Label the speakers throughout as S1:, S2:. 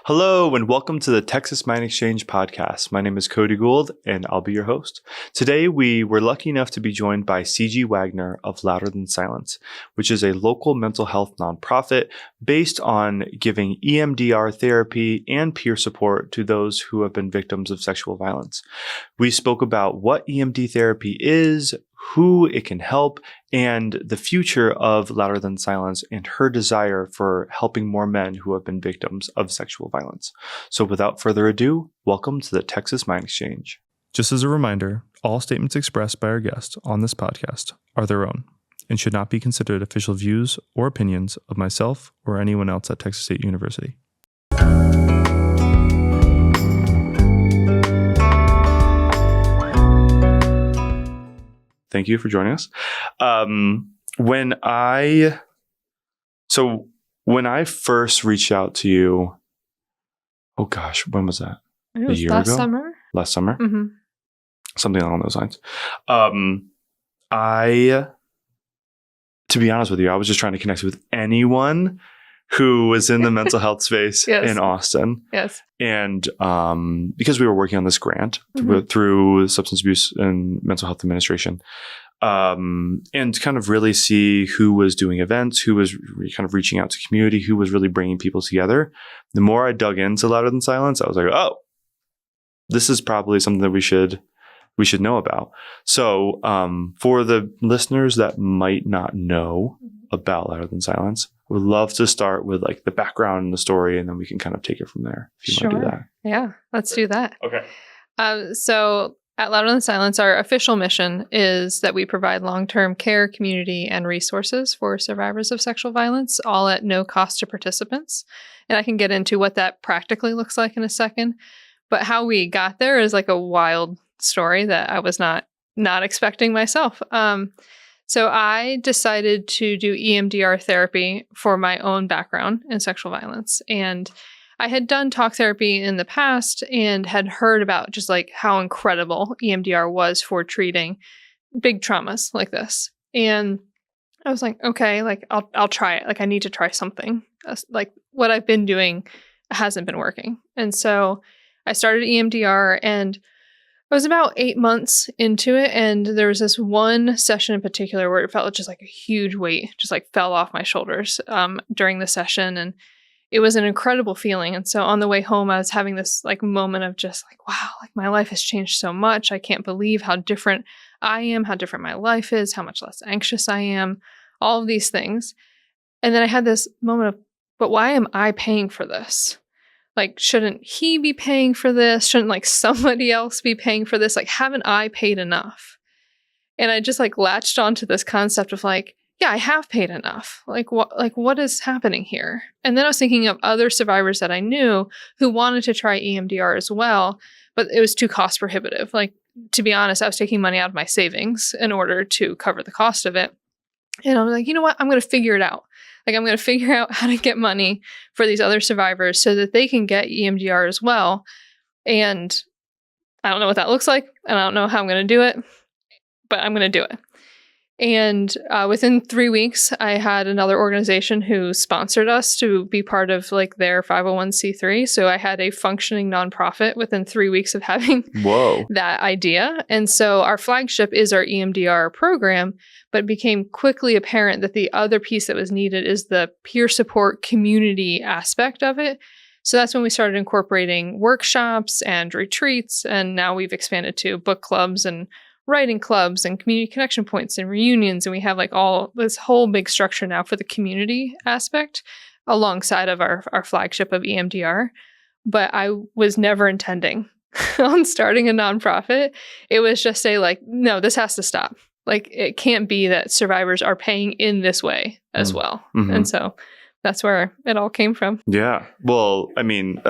S1: Hello and welcome to the Texas Mind Exchange podcast. My name is Cody Gould and I'll be your host. Today we were lucky enough to be joined by Ciji Wagner of Louder Than Silence, which is a local mental health nonprofit based on giving EMDR therapy and peer support to those who have been victims of sexual violence. We spoke about what EMD therapy is, who it can help, and the future of Louder Than Silence and her desire for helping more men who have been victims of sexual violence. So without further ado, welcome to the Texas Mind Exchange. Just as a reminder, all statements expressed by our guests on this podcast are their own and should not be considered official views or opinions of myself or anyone else at Texas State University. Thank you for joining us. When I first reached out to you, oh gosh, when was that?
S2: It was
S1: a year
S2: last
S1: ago?
S2: summer.
S1: Last summer?
S2: Mm-hmm.
S1: Something along those lines. To be honest with you, I was just trying to connect with anyone who was in the mental health space
S2: Yes.
S1: in Austin.
S2: Yes.
S1: And because we were working on this grant through Substance Abuse and Mental Health Administration, and kind of really see who was doing events, who was kind of reaching out to community, who was really bringing people together. The more I dug into Louder Than Silence, I was like, oh, this is probably something that we should know about. So for the listeners that might not know about Louder Than Silence, I would love to start with like the background and the story, and then we can kind of take it from there. If you want to do that.
S2: Yeah, let's do that.
S1: Okay.
S2: So at Louder Than Silence, our official mission is that we provide long-term care, community, and resources for survivors of sexual violence, all at no cost to participants. And I can get into what that practically looks like in a second. But how we got there is like a wild story that I was not expecting myself. So I decided to do EMDR therapy for my own background in sexual violence. And I had done talk therapy in the past and had heard about just like how incredible EMDR was for treating big traumas like this. And I was like, okay, like I'll try it. Like I need to try something. Like what I've been doing hasn't been working. And so I started EMDR, and I was about 8 months into it, and there was this one session in particular where it felt just like a huge weight just like fell off my shoulders during the session, and it was an incredible feeling. And so on the way home, I was having this like moment of just like, wow, like my life has changed so much. I can't believe how different I am, how different my life is, how much less anxious I am, all of these things. And then I had this moment of, but why am I paying for this? Like, shouldn't he be paying for this? Shouldn't like somebody else be paying for this? Like, haven't I paid enough? And I just like latched onto this concept of like, yeah, I have paid enough. Like what is happening here? And then I was thinking of other survivors that I knew who wanted to try EMDR as well, but it was too cost prohibitive. Like, to be honest, I was taking money out of my savings in order to cover the cost of it. And I was like, you know what? I'm going to figure it out. Like, I'm going to figure out how to get money for these other survivors so that they can get EMDR as well. And I don't know what that looks like, and I don't know how I'm going to do it, but I'm going to do it. And within 3 weeks, I had another organization who sponsored us to be part of like their 501c3. So I had a functioning nonprofit within 3 weeks of having that idea. And so our flagship is our EMDR program, but it became quickly apparent that the other piece that was needed is the peer support community aspect of it. So that's when we started incorporating workshops and retreats. And now we've expanded to book clubs and writing clubs and community connection points and reunions. And we have like all this whole big structure now for the community aspect alongside of our flagship of EMDR. But I was never intending on starting a nonprofit. It was just like, no, this has to stop. Like, it can't be that survivors are paying in this way as well. Mm-hmm. And so that's where it all came from.
S1: Yeah. Well, I mean,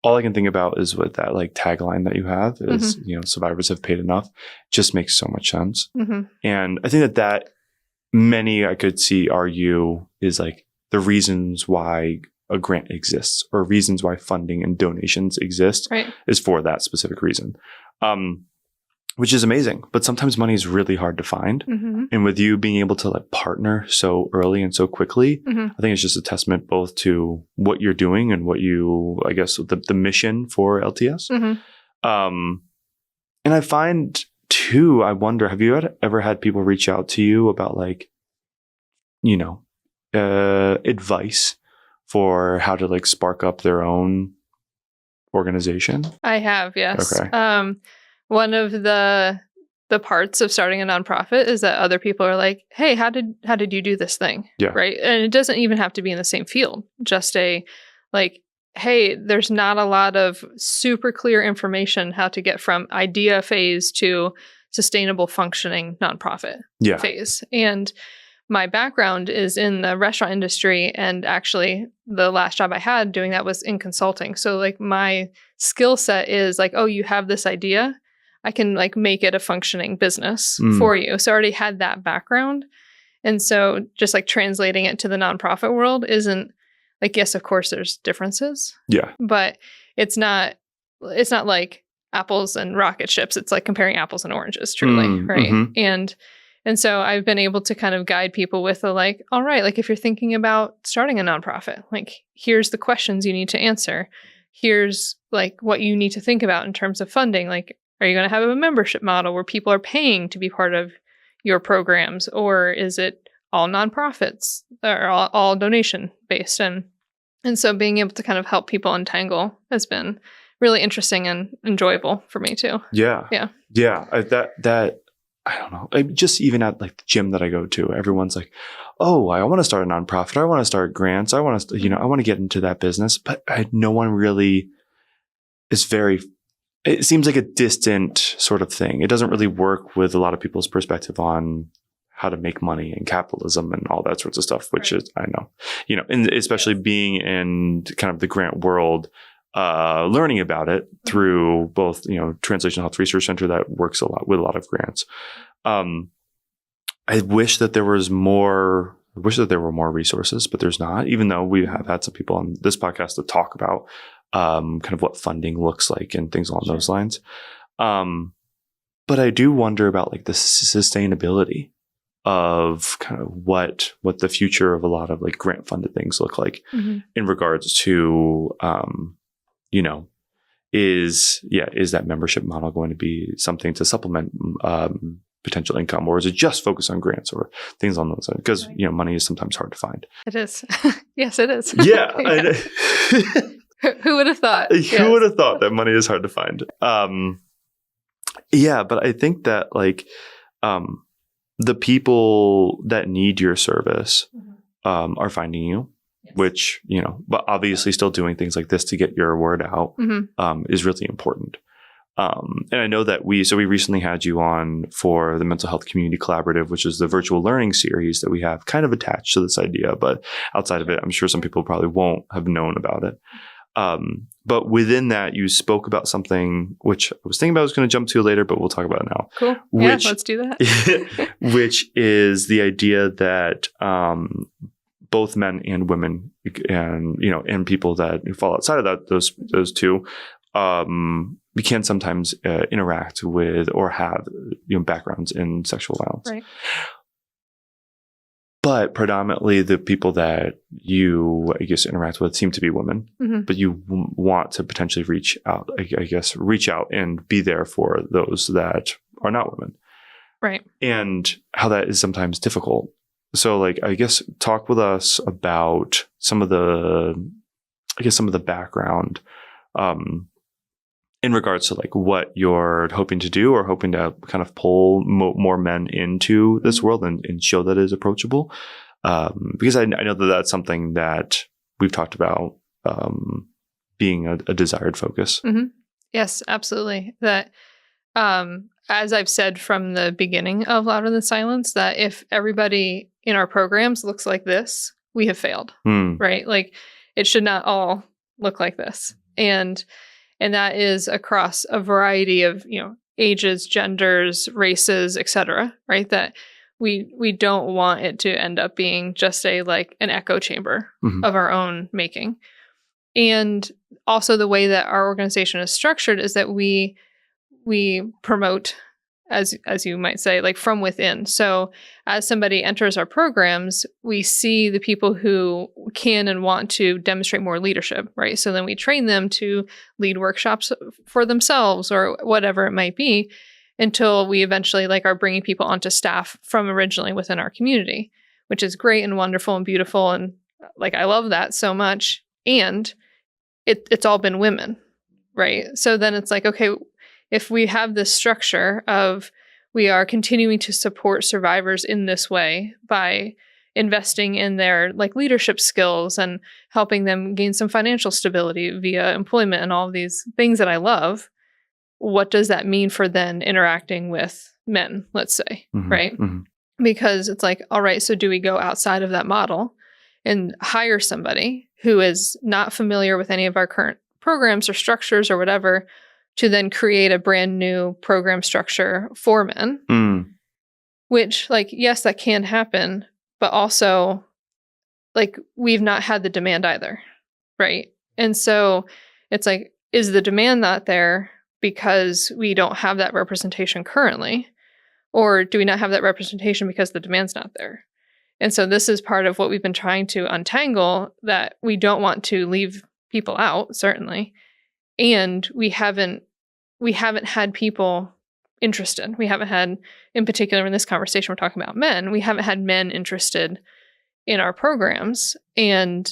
S1: all I can think about is with that like tagline that you have is, survivors have paid enough. Just makes so much sense. Mm-hmm. And I think that many I could see argue is like the reasons why a grant exists or reasons why funding and donations exist is for that specific reason. which is amazing. But sometimes money is really hard to find.
S2: Mm-hmm.
S1: And with you being able to like partner so early and so quickly,
S2: Mm-hmm.
S1: I think it's just a testament both to what you're doing and what you, I guess, the mission for LTS.
S2: Mm-hmm.
S1: And I find too, I wonder, have you ever had people reach out to you about like, advice for how to like spark up their own organization?
S2: I have, yes.
S1: Okay.
S2: One of the parts of starting a nonprofit is that other people are like, "Hey, how did you do this thing?"
S1: Yeah.
S2: Right? And it doesn't even have to be in the same field. Just like, "Hey, there's not a lot of super clear information how to get from idea phase to sustainable functioning nonprofit
S1: Yeah.
S2: phase." And my background is in the restaurant industry, and actually the last job I had doing that was in consulting. So like my skill set is like, oh, you have this idea, I can like make it a functioning business for you. So I already had that background. And so just like translating it to the nonprofit world isn't like, yes, of course there's differences.
S1: Yeah.
S2: But it's not like apples and rocket ships. It's like comparing apples and oranges, truly. Right.
S1: Mm-hmm.
S2: And so I've been able to kind of guide people with a like, all right, like if you're thinking about starting a nonprofit, like here's the questions you need to answer. Here's like what you need to think about in terms of funding. Like, are you going to have a membership model where people are paying to be part of your programs? Or is it all nonprofits or all donation based? And so being able to kind of help people untangle has been really interesting and enjoyable for me too.
S1: Yeah.
S2: Yeah.
S1: Yeah. I don't know. Just even at like the gym that I go to, everyone's like, "Oh, I want to start a nonprofit. I want to start grants. I want to, I want to get into that business." But no one really is it seems like a distant sort of thing. It doesn't really work with a lot of people's perspective on how to make money and capitalism and all that sorts of stuff, which is, I know, and especially being in kind of the grant world, learning about it through both, Translation Health Research Center that works a lot with a lot of grants. I wish that there was more. I wish that there were more resources, but there's not. Even though we have had some people on this podcast to talk about kind of what funding looks like and things along those lines. But I do wonder about like the sustainability of kind of what the future of a lot of like grant funded things look like in regards to is that membership model going to be something to supplement potential income, or is it just focused on grants or things on those sides? Because money is sometimes hard to find.
S2: It is. Yes, it is.
S1: Yeah.
S2: Who would have thought?
S1: Who would have thought that money is hard to find? Yeah, but I think that like the people that need your service are finding you. Yes. Which, but obviously still doing things like this to get your word out is really important. And I know that we recently had you on for the Mental Health Community Collaborative, which is the virtual learning series that we have kind of attached to this idea. But outside of it, I'm sure some people probably won't have known about it. But within that, you spoke about something which I was thinking about I was going to jump to later, but we'll talk about it now.
S2: Cool. Yeah, let's do that.
S1: Which is the idea that both men and women and, and people that fall outside of that, those two, we can sometimes interact with or have, backgrounds in sexual violence. Right. But predominantly the people that you, I guess, interact with seem to be women, but you want to potentially reach out and be there for those that are not women.
S2: Right. And
S1: how that is sometimes difficult. So like, I guess talk with us about some of the background, in regards to like what you're hoping to do or hoping to kind of pull more men into this world and show that it is approachable. Because I know that that's something that we've talked about, being a desired focus.
S2: Yes, absolutely. That, as I've said from the beginning of Louder Than Silence, that if everybody in our programs looks like this, we have failed, right? Like it should not all look like this. And that is across a variety of, ages, genders, races, etc., right? That we don't want it to end up being just an echo chamber of our own making. And also the way that our organization is structured is that we promote as you might say, like from within. So as somebody enters our programs, we see the people who can and want to demonstrate more leadership, right? So then we train them to lead workshops for themselves or whatever it might be, until we eventually like are bringing people onto staff from originally within our community, which is great and wonderful and beautiful. And like, I love that so much. And it's all been women, right? So then it's like, okay, if we have this structure of we are continuing to support survivors in this way by investing in their like leadership skills and helping them gain some financial stability via employment and all of these things that I love, what does that mean for then interacting with men, let's say, right? Because it's like, all right, so do we go outside of that model and hire somebody who is not familiar with any of our current programs or structures or whatever to then create a brand new program structure for men? Which, like, yes, that can happen, but also, like, we've not had the demand either, right? And so it's like, is the demand not there because we don't have that representation currently? Or do we not have that representation because the demand's not there? And so this is part of what we've been trying to untangle, that we don't want to leave people out, certainly. And we haven't had people interested. We haven't had, in particular in this conversation, we're talking about men, we haven't had men interested in our programs. And,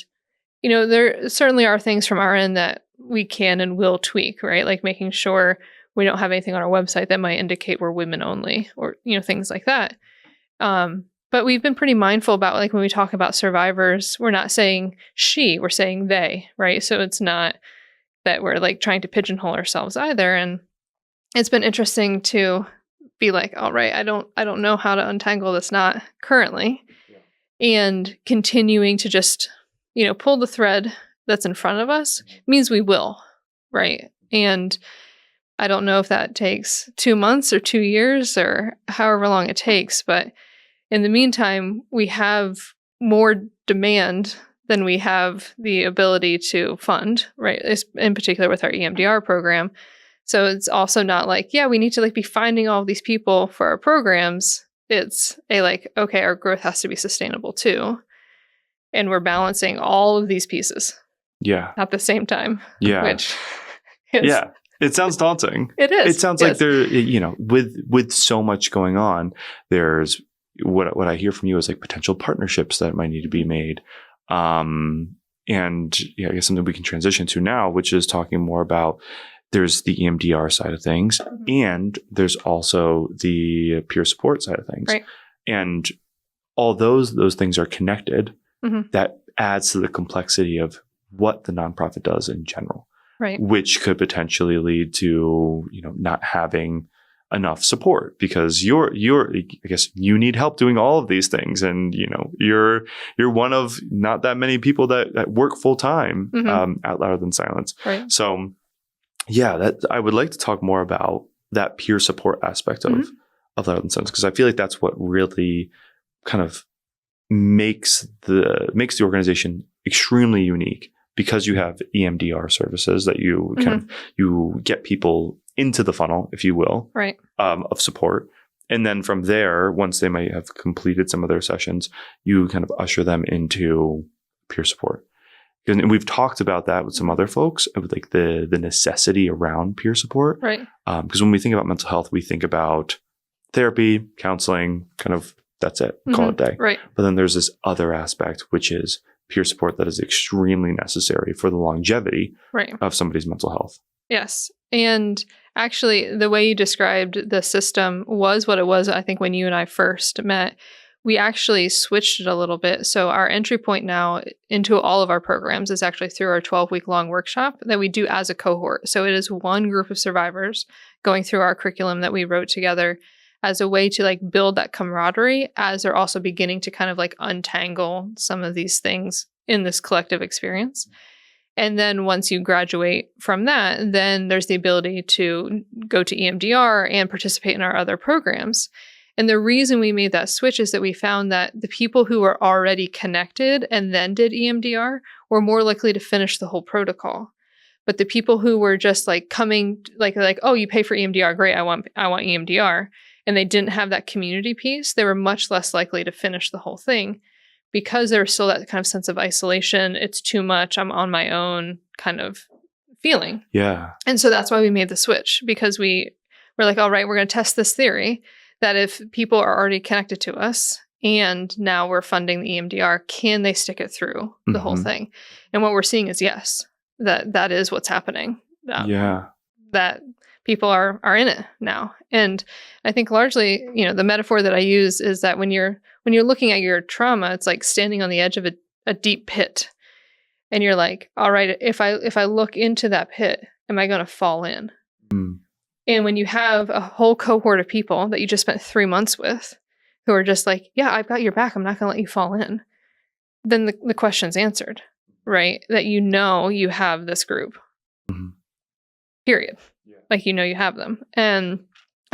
S2: you know, there certainly are things from our end that we can and will tweak, right? Like making sure we don't have anything on our website that might indicate we're women only, or, you know, things like that. But we've been pretty mindful about, like, when we talk about survivors, we're not saying she, we're saying they, right? So it's not that we're like trying to pigeonhole ourselves either. And it's been interesting to be like, all right, I don't know how to untangle this knot currently. And continuing to just, you know, pull the thread that's in front of us means we will, right? And I don't know if that takes 2 months or 2 years or however long it takes, but in the meantime, we have more demand than we have the ability to fund, right? In particular with our EMDR program. So it's also not like, yeah, we need to like be finding all of these people for our programs. It's a like, okay, our growth has to be sustainable too. And we're balancing all of these pieces.
S1: Yeah.
S2: At the same time.
S1: Yeah.
S2: Which is,
S1: it sounds daunting.
S2: It is.
S1: It sounds like there, you know, with so much going on, there's what I hear from you is like potential partnerships that might need to be made. And yeah, I guess something we can transition to now, which is talking more about, there's the EMDR side of things, and there's also the peer support side of things.
S2: Right.
S1: And all those things are connected. That adds to the complexity of what the nonprofit does in general.
S2: Right.
S1: Which could potentially lead to, you know, not having enough support because I guess you need help doing all of these things. And, you know, you're one of not that many people that work full time at Louder Than Silence.
S2: Right.
S1: So yeah, that I would like to talk more about that peer support aspect of Louder Than Silence, because I feel like that's what really kind of makes the organization extremely unique, because you have EMDR services that you you get people into the funnel, if you will,
S2: right,
S1: of support. And then from there, once they might have completed some of their sessions, you kind of usher them into peer support. And we've talked about that with some other folks, with like the necessity around peer support.
S2: Right.
S1: Because when we think about mental health, we think about therapy, counseling, kind of that's it, call it a day.
S2: Right.
S1: But then there's this other aspect, which is peer support that is extremely necessary for the longevity of somebody's mental health.
S2: Yes. And actually, the way you described the system was what it was, I think, when you and I first met. We actually switched it a little bit. So our entry point now into all of our programs is actually through our 12-week-long workshop that we do as a cohort. So it is one group of survivors going through our curriculum that we wrote together as a way to like build that camaraderie as they're also beginning to kind of like untangle some of these things in this collective experience. And then once you graduate from that, then there's the ability to go to EMDR and participate in our other programs. And the reason we made that switch is that we found that the people who were already connected and then did EMDR were more likely to finish the whole protocol. But the people who were just like coming, like, oh, you pay for EMDR, great, I want EMDR. and they didn't have that community piece, they were much less likely to finish the whole thing because there was still that kind of sense of isolation. It's too much. I'm on my own kind of feeling.
S1: Yeah.
S2: And so that's why we made the switch, because we're like, all right, we're going to test this theory that if people are already connected to us and now we're funding the EMDR, can they stick it through the whole thing? And what we're seeing is yes, that is what's happening. That people are in it now. And I think largely, the metaphor that I use is that when you're looking at your trauma, it's like standing on the edge of a deep pit. And you're like, all right, if I look into that pit, am I going to fall in? And when you have a whole cohort of people that you just spent 3 months with who are just like, yeah, I've got your back, I'm not going to let you fall in, then the question's answered, right? That you have this group, period. Yeah. Like, you have them. And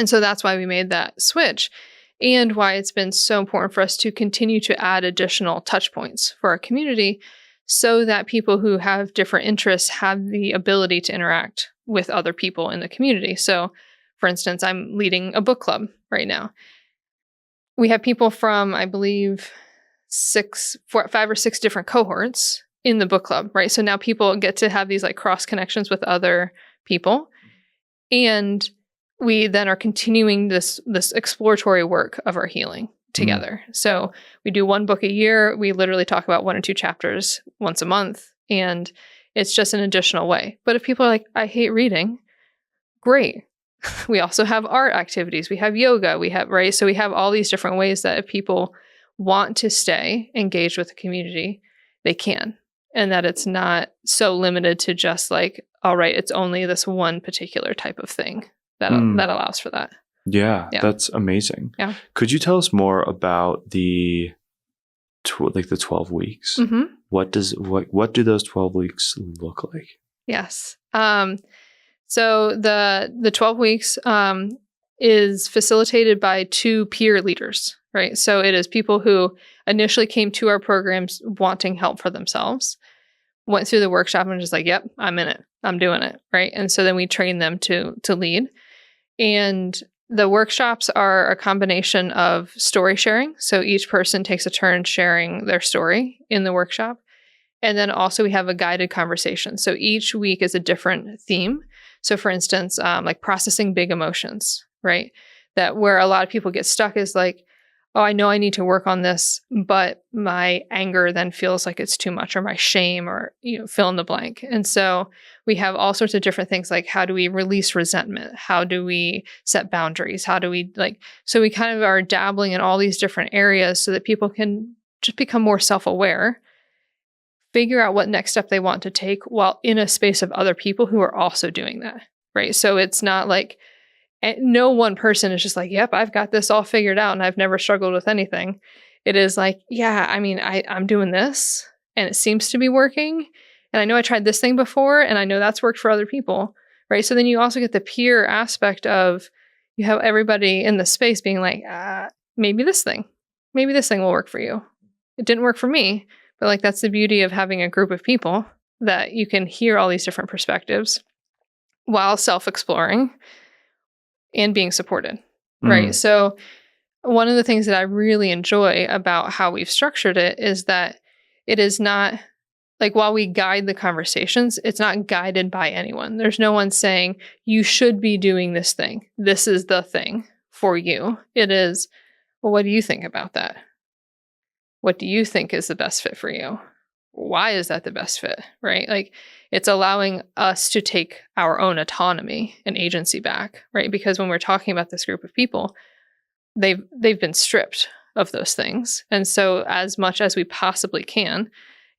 S2: so that's why we made that switch, and why it's been so important for us to continue to add additional touch points for our community so that people who have different interests have the ability to interact with other people in the community. So, for instance, I'm leading a book club right now. We have people from, I believe, 5 or 6 different cohorts in the book club, right? So now people get to have these like cross connections with other people. And we then are continuing this exploratory work of our healing together. So we do 1 book a year. We literally talk about 1 or 2 chapters once a month. And it's just an additional way. But if people are like, I hate reading, great. We also have art activities. We have yoga. Right? So we have all these different ways that if people want to stay engaged with the community, they can. And that it's not so limited to just like, all right, it's only this one particular type of thing that allows for that.
S1: Yeah, that's amazing.
S2: Yeah.
S1: Could you tell us more about the 12 weeks? What do those 12 weeks look like?
S2: Yes. So the 12 weeks is facilitated by 2 peer leaders, right? So it is people who initially came to our programs wanting help for themselves, went through the workshop and just like, yep, I'm in it. I'm doing it, right? And so then we train them to lead. And the workshops are a combination of story sharing. So each person takes a turn sharing their story in the workshop. And then also we have a guided conversation. So each week is a different theme. So for instance, like processing big emotions, right? That where a lot of people get stuck is like, oh, I know I need to work on this, but my anger then feels like it's too much, or my shame, or, fill in the blank. And so we have all sorts of different things, like how do we release resentment? How do we set boundaries? How do we so we kind of are dabbling in all these different areas so that people can just become more self-aware, figure out what next step they want to take while in a space of other people who are also doing that, right? So it's not like no one person is just like, yep, I've got this all figured out and I've never struggled with anything. It is like, yeah, I mean, I'm doing this and it seems to be working. And I know I tried this thing before and I know that's worked for other people, right? So then you also get the peer aspect of you have everybody in the space being like, maybe this thing will work for you. It didn't work for me, but like that's the beauty of having a group of people that you can hear all these different perspectives while self-exploring and being supported, right? So one of the things that I really enjoy about how we've structured it is that it is not like, while we guide the conversations, it's not guided by anyone. There's no one saying, you should be doing this thing. This is the thing for you. It is, well, what do you think about that? What do you think is the best fit for you? Why is that the best fit, right? Like, it's allowing us to take our own autonomy and agency back, right? Because when we're talking about this group of people, they've been stripped of those things. And so as much as we possibly can,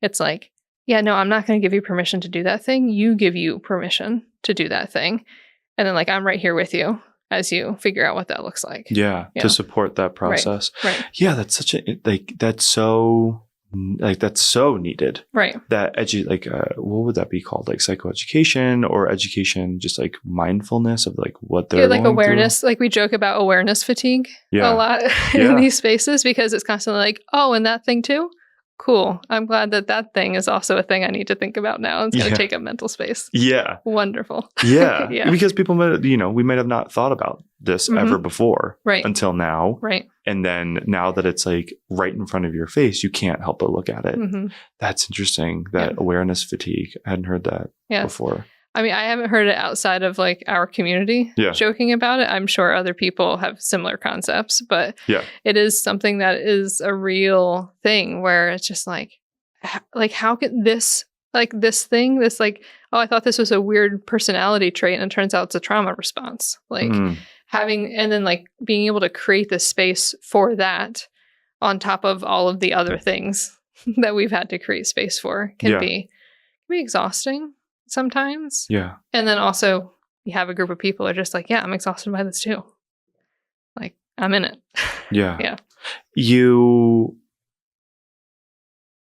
S2: it's like, yeah, no, I'm not going to give you permission to do that thing. You give you permission to do that thing. And then like, I'm right here with you as you figure out what that looks like.
S1: Yeah. To support that process.
S2: Right.
S1: Yeah. That's that's so needed.
S2: Right.
S1: That what would that be called? Like psychoeducation or education, just like mindfulness of like what they're
S2: like
S1: going
S2: awareness.
S1: through.
S2: Like we joke about awareness fatigue a lot in these spaces because it's constantly like, oh, and that thing too? Cool. I'm glad that thing is also a thing I need to think about now. It's going to take up mental space.
S1: Yeah.
S2: Wonderful.
S1: Yeah.
S2: Yeah.
S1: Because people might, we might have not thought about this ever before until now.
S2: Right.
S1: And then now that it's like right in front of your face, you can't help but look at it. That's interesting. That awareness fatigue. I hadn't heard that before.
S2: I mean, I haven't heard it outside of like our community joking about it. I'm sure other people have similar concepts, but it is something that is a real thing where it's just like how could this thing, oh, I thought this was a weird personality trait and it turns out it's a trauma response. Like having, and then like being able to create this space for that on top of all of the other things that we've had to create space for can be exhausting sometimes. Yeah. And then also you have a group of people who are just like, yeah, I'm exhausted by this too. Like, I'm in it. Yeah.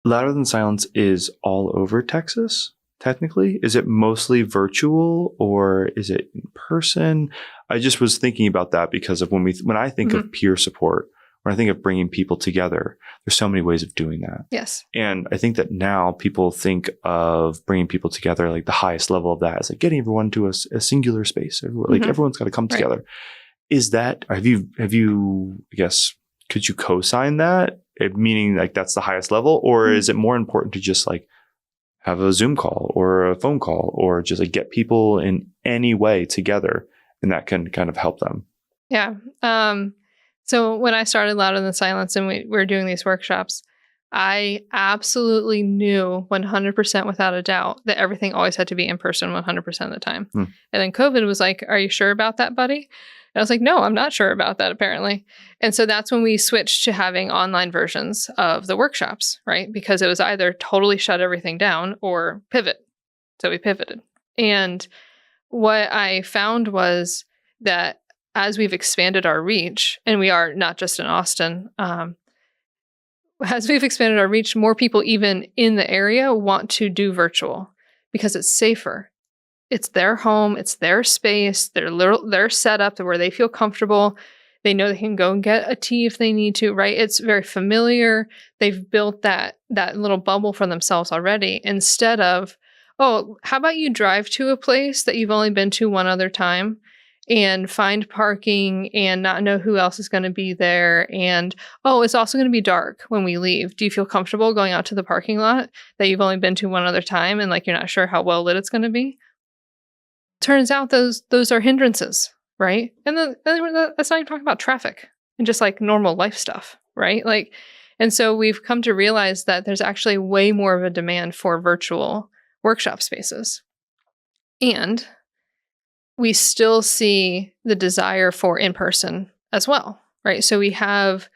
S1: Louder Than Silence is all over Texas, technically. Is it mostly virtual or is it in person? I just was thinking about that because of when I think of peer support, when I think of bringing people together, there's so many ways of doing that.
S2: Yes. And
S1: I think that now people think of bringing people together, like the highest level of that is like getting everyone to a singular space. Everyone's got to come together. Is that, have you, I guess, could you co-sign that? Meaning like that's the highest level, or is it more important to just like have a Zoom call or a phone call or just like get people in any way together and that can kind of help them?
S2: Yeah. So when I started Louder Than Silence and we were doing these workshops, I absolutely knew 100% without a doubt that everything always had to be in person 100% of the time. And then COVID was like, are you sure about that, buddy? And I was like, no, I'm not sure about that, apparently. And so that's when we switched to having online versions of the workshops, right? Because it was either totally shut everything down or pivot. So we pivoted. And what I found was that as we've expanded our reach, and we are not just in Austin, as we've expanded our reach, more people even in the area want to do virtual because it's safer. It's their home, it's their space, their setup where they feel comfortable. They know they can go and get a tea if they need to, right? It's very familiar. They've built that little bubble for themselves already instead of, oh, how about you drive to a place that you've only been to one other time and find parking and not know who else is going to be there. And, oh, it's also going to be dark when we leave. Do you feel comfortable going out to the parking lot that you've only been to one other time and like you're not sure how well lit it's going to be? Turns out those are hindrances, right? And then that's not even talking about traffic and just like normal life stuff, right? Like, and so we've come to realize that there's actually way more of a demand for virtual workshop spaces. And we still see the desire for in-person as well, right? So we have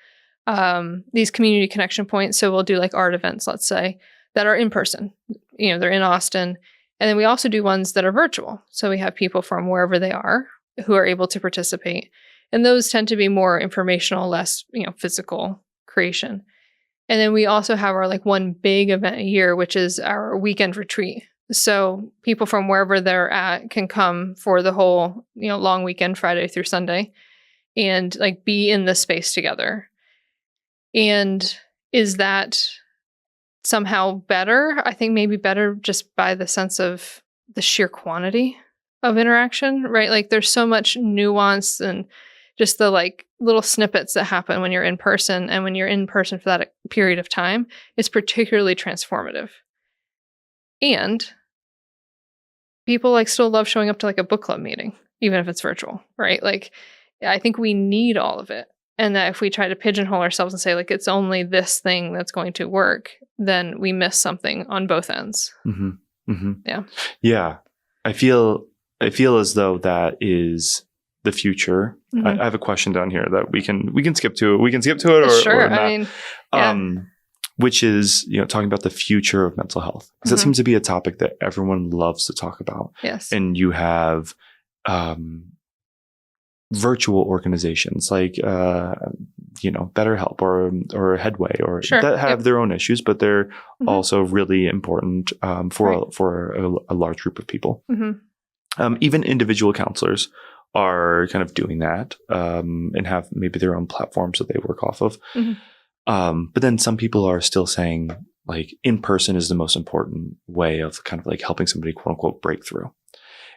S2: these community connection points. So we'll do like art events, let's say, that are in person. They're in Austin. And then we also do ones that are virtual. So we have people from wherever they are who are able to participate. And those tend to be more informational, less, physical creation. And then we also have our like one big event a year, which is our weekend retreat. So people from wherever they're at can come for the whole, long weekend, Friday through Sunday, and like be in this space together. And is that somehow better? I think maybe better just by the sense of the sheer quantity of interaction, right? Like there's so much nuance and just the like little snippets that happen when you're in person, and when you're in person for that period of time, it's particularly transformative. And people like still love showing up to like a book club meeting, even if it's virtual, right? Like I think we need all of it. And that if we try to pigeonhole ourselves and say like it's only this thing that's going to work, then we miss something on both ends. Yeah.
S1: Yeah. I feel as though that is the future. I have a question down here that we can skip to. We can skip to it or not.
S2: I mean,
S1: which is, talking about the future of mental health. Because that seems to be a topic that everyone loves to talk about.
S2: Yes.
S1: And you have virtual organizations like, BetterHelp or Headway that have their own issues, but they're also really important for a large group of people. Even individual counselors are kind of doing that and have maybe their own platforms that they work off of. But then some people are still saying like in person is the most important way of kind of like helping somebody quote unquote break through.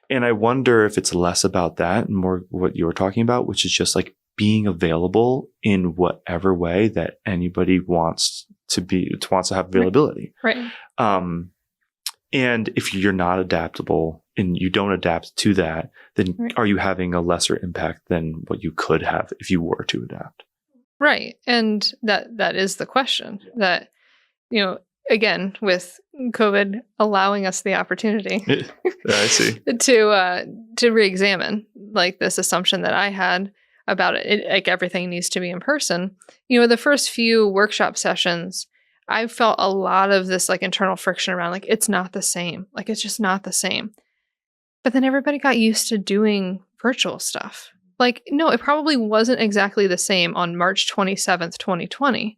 S1: And I wonder if it's less about that and more what you were talking about, which is just like being available in whatever way that anybody wants to have availability.
S2: Right.
S1: And if you're not adaptable and you don't adapt to that, then are you having a lesser impact than what you could have if you were to adapt?
S2: Right. And that is the question that, again, with COVID allowing us the opportunity
S1: I see.
S2: to re-examine like this assumption that I had about it, like everything needs to be in person. The first few workshop sessions, I felt a lot of this like internal friction around like, it's not the same. Like, it's just not the same. But then everybody got used to doing virtual stuff. Like, no, it probably wasn't exactly the same on March 27th, 2020.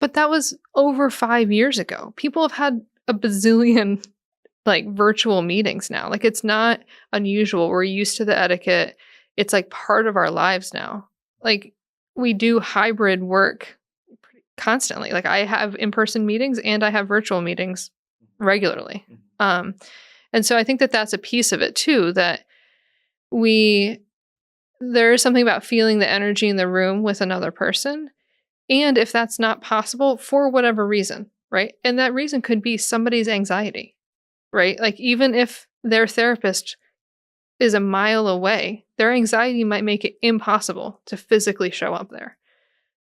S2: But that was over 5 years ago. People have had a bazillion like virtual meetings now. Like, it's not unusual. We're used to the etiquette. It's like part of our lives now. Like, we do hybrid work constantly. Like, I have in-person meetings and I have virtual meetings regularly. And so I think that that's a piece of it too, that there is something about feeling the energy in the room with another person. And if that's not possible for whatever reason, right? And that reason could be somebody's anxiety, right? Like, even if their therapist is a mile away, their anxiety might make it impossible to physically show up there.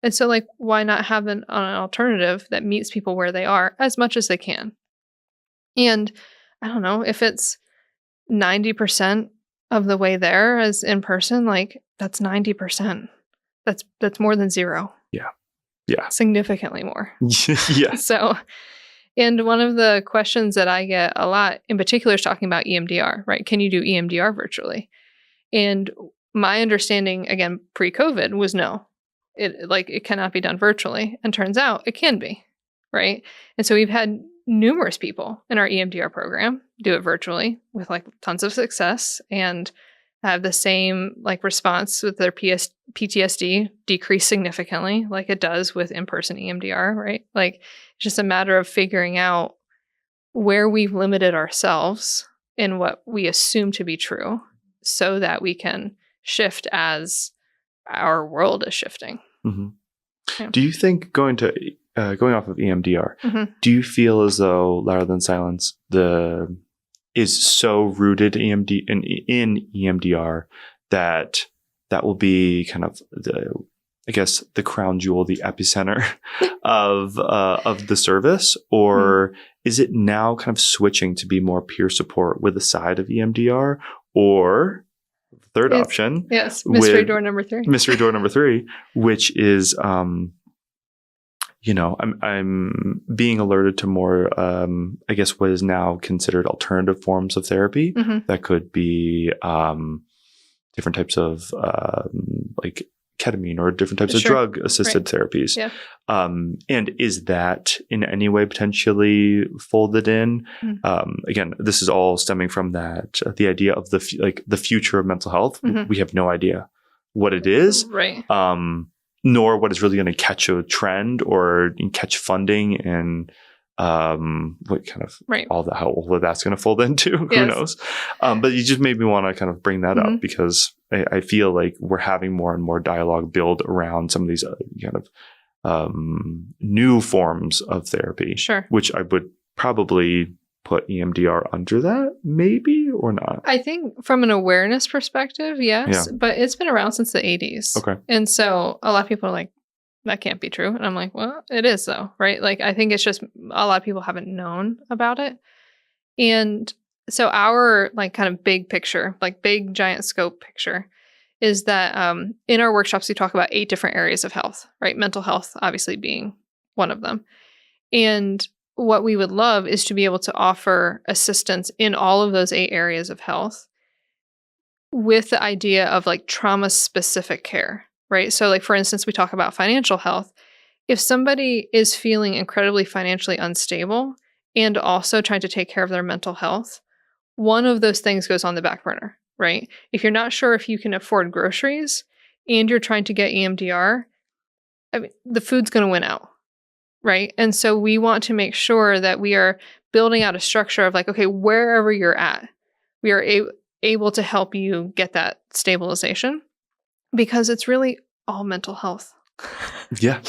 S2: And so, like, why not have an alternative that meets people where they are as much as they can? And I don't know, if it's 90% of the way there as in person, like, that's 90%. That's more than zero.
S1: Yeah.
S2: Significantly more.
S1: Yeah.
S2: So, and one of the questions that I get a lot in particular is talking about EMDR, right? Can you do EMDR virtually? And my understanding, again, pre-COVID was no. It cannot be done virtually. And turns out it can be, right? And so we've had numerous people in our EMDR program do it virtually with like tons of success and have the same like response with their PTSD decrease significantly like it does with in-person EMDR, right? Like, it's just a matter of figuring out where we've limited ourselves in what we assume to be true so that we can shift as our world is shifting.
S1: Mm-hmm.
S2: Yeah.
S1: Do you think going off of EMDR, do you feel as though Louder Than Silence is so rooted in EMDR that will be kind of the crown jewel, the epicenter of the service, or is it now kind of switching to be more peer support with a side of EMDR, or third option?
S2: Yes, mystery door number 3.
S1: Mystery door number 3, which is I'm being alerted to more, what is now considered alternative forms of therapy. That could be different types of like ketamine or different types of drug-assisted therapies. Yeah. And is that in any way potentially folded in? Again, this is all stemming from the idea of the future of mental health. We have no idea what it is.
S2: Right.
S1: Nor what is really going to catch a trend or catch funding and what kind of how all of that's going to fold into. Who knows? But you just made me want to kind of bring that up because I feel like we're having more and more dialogue build around some of these kind of new forms of therapy. Sure. Which I would probably put EMDR under that, maybe, or not?
S2: I think from an awareness perspective, yes, but it's been around since the 80s.
S1: Okay.
S2: And so a lot of people are like, that can't be true. And I'm like, well, it is though, right? Like, I think it's just a lot of people haven't known about it. And so our like kind of big picture, like big giant scope picture is that in our workshops, we talk about 8 different areas of health, right? Mental health, obviously being one of them. And what we would love is to be able to offer assistance in all of those 8 areas of health with the idea of like trauma-specific care, right? So like, for instance, we talk about financial health. If somebody is feeling incredibly financially unstable and also trying to take care of their mental health, one of those things goes on the back burner, right? If you're not sure if you can afford groceries and you're trying to get EMDR, I mean, the food's going to win out, right? And so we want to make sure that we are building out a structure of like, okay, wherever you're at, we are able to help you get that stabilization, because it's really all mental health.
S1: Yeah.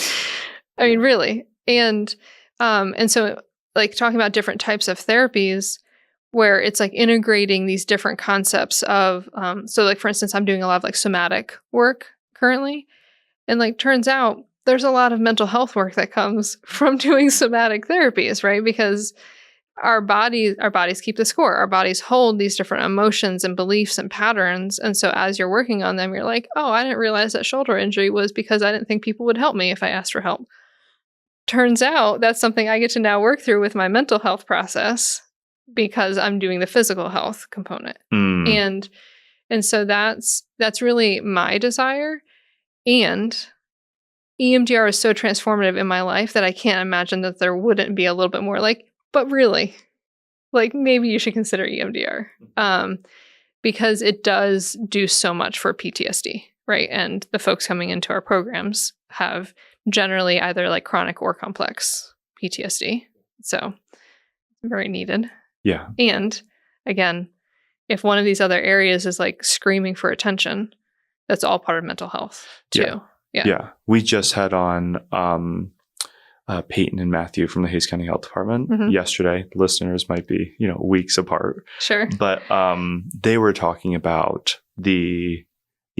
S2: I mean, really. And so like talking about different types of therapies where it's like integrating these different concepts of, so like, for instance, I'm doing a lot of like somatic work currently. And like, turns out there's a lot of mental health work that comes from doing somatic therapies, right? Because our bodies keep the score. Our bodies hold these different emotions and beliefs and patterns. And so as you're working on them, you're like, oh, I didn't realize that shoulder injury was because I didn't think people would help me if I asked for help. Turns out that's something I get to now work through with my mental health process because I'm doing the physical health component. And so that's really my desire. And EMDR is so transformative in my life that I can't imagine that there wouldn't be a little bit more like, but really, like maybe you should consider EMDR, because it does do so much for PTSD, right? And the folks coming into our programs have generally either like chronic or complex PTSD. So very needed.
S1: Yeah.
S2: And again, if one of these other areas is like screaming for attention, that's all part of mental health too.
S1: Yeah. We just had on Peyton and Matthew from the Hays County Health Department yesterday. Listeners might be, weeks apart.
S2: Sure.
S1: But they were talking about the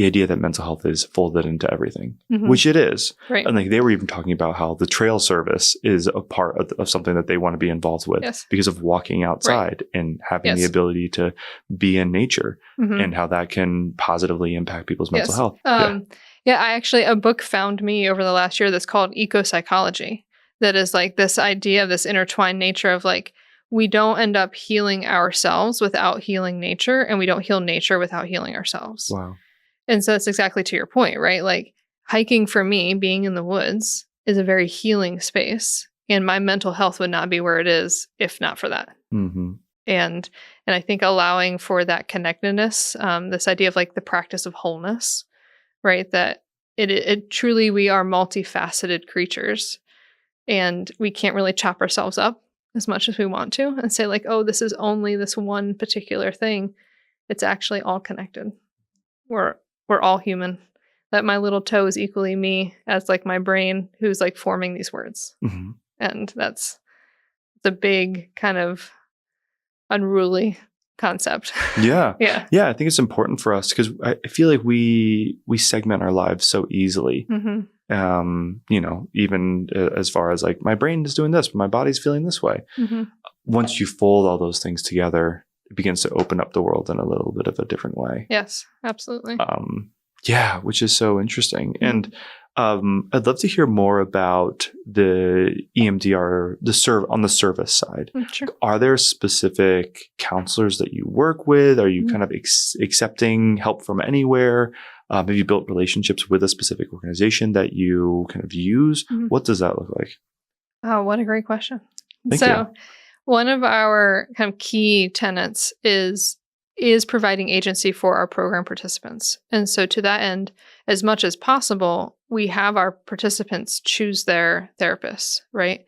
S1: idea that mental health is folded into everything, which it is.
S2: Right.
S1: And like they were even talking about how the trail service is a part of something that they want to be involved with because of walking outside and having the ability to be in nature and how that can positively impact people's mental health.
S2: A book found me over the last year that's called Eco-Psychology, that is like this idea of this intertwined nature of like, we don't end up healing ourselves without healing nature, and we don't heal nature without healing ourselves.
S1: Wow.
S2: And so it's exactly to your point, right? Like hiking for me, being in the woods, is a very healing space, and my mental health would not be where it is if not for that. And I think allowing for that connectedness, this idea of like the practice of wholeness, right? That it truly, we are multifaceted creatures, and we can't really chop ourselves up as much as we want to and say like, oh, this is only this one particular thing. It's actually all connected. We're all human. That my little toe is equally me as like my brain who's like forming these words. And that's the big kind of unruly concept.
S1: Yeah. I think it's important for us because I feel like we segment our lives so easily. Even as far as like my brain is doing this, but my body's feeling this way. Once you fold all those things together, it begins to open up the world in a little bit of a different way.
S2: Yes, absolutely.
S1: Which is so interesting. And I'd love to hear more about the EMDR, on the service side.
S2: Sure.
S1: Are there specific counselors that you work with? Are you kind of accepting help from anywhere? Have you built relationships with a specific organization that you kind of use? What does that look like?
S2: Oh, what a great question.
S1: Thank you.
S2: One of our kind of key tenets is providing agency for our program participants. And so to that end, as much as possible, we have our participants choose their therapists, right?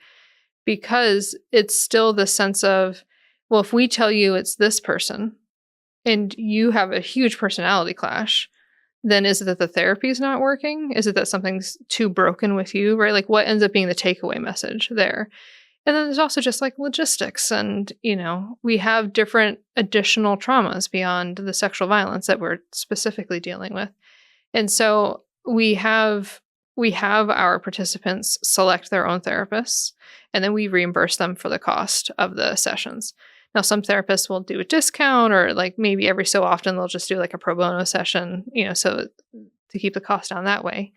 S2: Because it's still the sense of, well, if we tell you it's this person and you have a huge personality clash, then is it that the therapy is not working? Is it that something's too broken with you, right? Like what ends up being the takeaway message there? And then there's also just like logistics and, we have different additional traumas beyond the sexual violence that we're specifically dealing with. And so we have our participants select their own therapists, and then we reimburse them for the cost of the sessions. Now, some therapists will do a discount, or like maybe every so often they'll just do like a pro bono session, so to keep the cost down that way.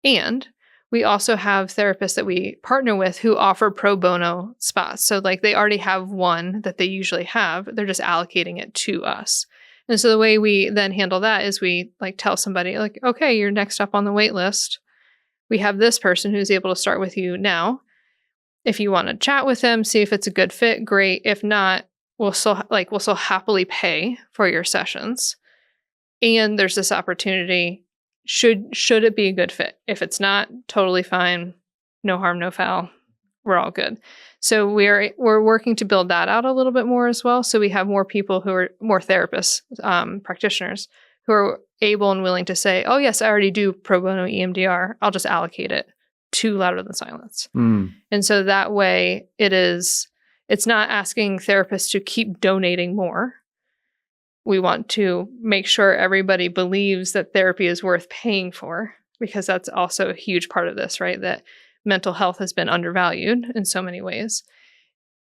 S2: And we also have therapists that we partner with who offer pro bono spots. So like they already have one that they usually have. They're just allocating it to us. And so the way we then handle that is we like tell somebody like, okay, you're next up on the wait list. We have this person who's able to start with you now. If you want to chat with them, see if it's a good fit, great. If not, we'll still happily pay for your sessions. And there's this opportunity should it be a good fit? If it's not, totally fine. No harm, no foul. We're all good. So we're working to build that out a little bit more as well. So we have more people who are more therapists, practitioners who are able and willing to say, oh yes, I already do pro bono EMDR. I'll just allocate it to Louder Than Silence. And so that way it's not asking therapists to keep donating more. We want to make sure everybody believes that therapy is worth paying for, because that's also a huge part of this, right? That mental health has been undervalued in so many ways.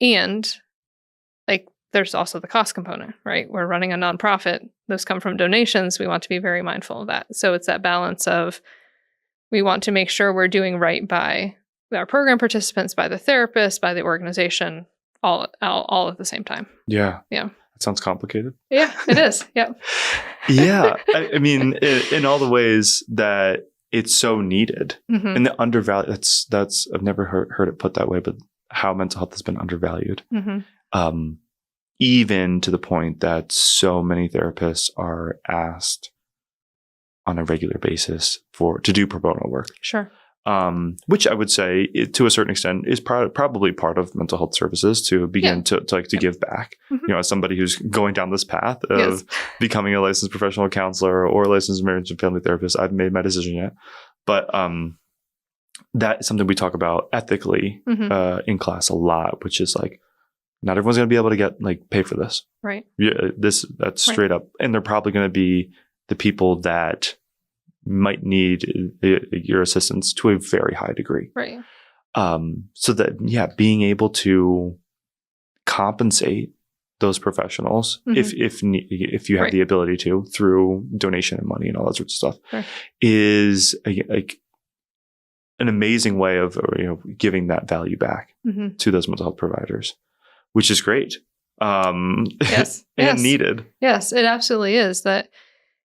S2: And like, there's also the cost component, right? We're running a nonprofit. Those come from donations. We want to be very mindful of that. So it's that balance of, we want to make sure we're doing right by our program participants, by the therapist, by the organization, all at the same time.
S1: Yeah.
S2: Yeah.
S1: That sounds complicated.
S2: Yeah, it is. Yeah.
S1: Yeah. I mean, in all the ways that it's so needed. And the undervalued, that's I've never heard it put that way, but how mental health has been undervalued. Even to the point that so many therapists are asked on a regular basis to do pro bono work.
S2: Sure.
S1: Which I would say, to a certain extent, is probably part of mental health services to begin to give back. As somebody who's going down this path of becoming a licensed professional counselor or a licensed marriage and family therapist, I haven't made my decision yet. But that is something we talk about ethically in class a lot, which is like, not everyone's going to be able to pay for this.
S2: Right.
S1: Yeah, that's straight up. And they're probably going to be the people that might need your assistance to a very high degree.
S2: Right.
S1: So that, being able to compensate those professionals, if you have the ability to, through donation and money and all that sorts of stuff, is an amazing way of giving that value back to those mental health providers, which is great.
S2: Yes.
S1: And needed.
S2: Yes, it absolutely is. That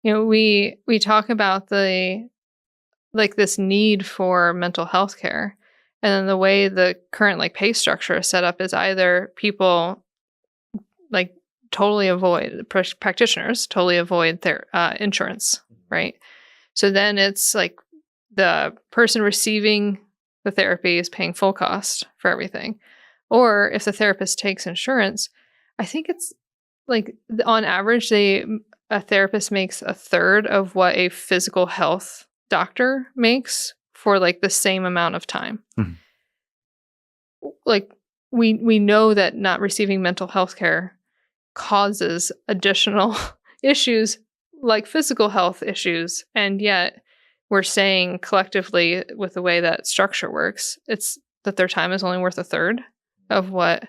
S2: we talk about this need for mental health care, and then the way the current pay structure is set up is either people totally avoid practitioners totally avoid their insurance, right? So then it's the person receiving the therapy is paying full cost for everything, or if the therapist takes insurance, I think it's on average a therapist makes a third of what a physical health doctor makes for the same amount of time. We know that not receiving mental health care causes additional issues like physical health issues, and yet we're saying collectively, with the way that structure works, it's that their time is only worth a third of what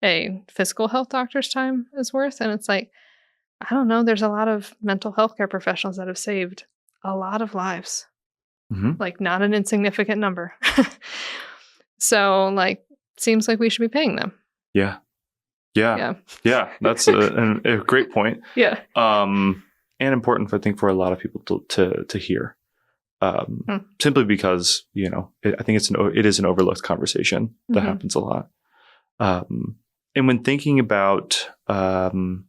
S2: a physical health doctor's time is worth. And it's I don't know, there's a lot of mental health care professionals that have saved a lot of lives. Not an insignificant number. So seems like we should be paying them. Yeah.
S1: That's a great point.
S2: Yeah.
S1: And important, I think, for a lot of people to hear. Simply because, I think it is an overlooked conversation that happens a lot. And when thinking about, I'm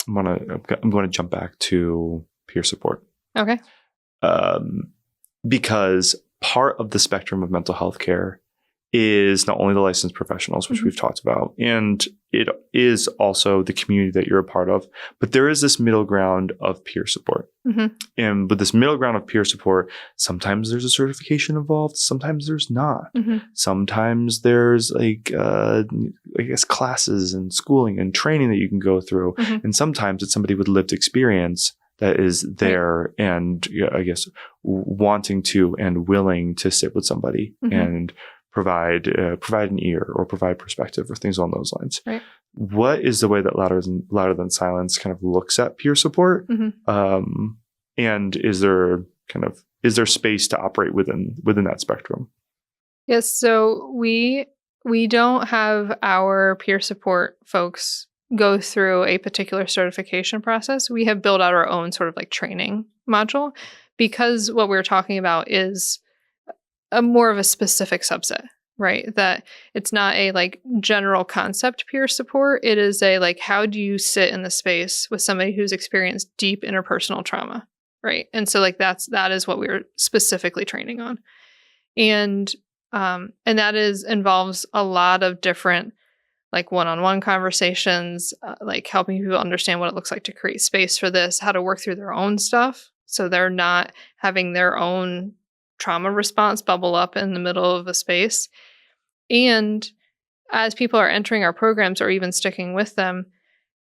S1: going to jump back to peer support.
S2: Okay.
S1: Because part of the spectrum of mental health care is not only the licensed professionals, which we've talked about, and it is also the community that you're a part of, but there is this middle ground of peer support. And with this middle ground of peer support, sometimes there's a certification involved, sometimes there's not. Sometimes there's classes and schooling and training that you can go through. And sometimes it's somebody with lived experience that is there and I guess wanting to and willing to sit with somebody and provide an ear or provide perspective or things along those lines.
S2: Right.
S1: What is the way that Louder Than Silence kind of looks at peer support? And is there space to operate within that spectrum?
S2: Yes. So we don't have our peer support folks go through a particular certification process. We have built out our own sort of training module, because what we're talking about is a more of a specific subset, right? That it's not a general concept peer support. It is a how do you sit in the space with somebody who's experienced deep interpersonal trauma, right? And so like that is what we're specifically training on. And that involves a lot of different like one-on-one conversations, like helping people understand what it looks like to create space for this, how to work through their own stuff so they're not having their own trauma response bubble up in the middle of a space. And as people are entering our programs or even sticking with them,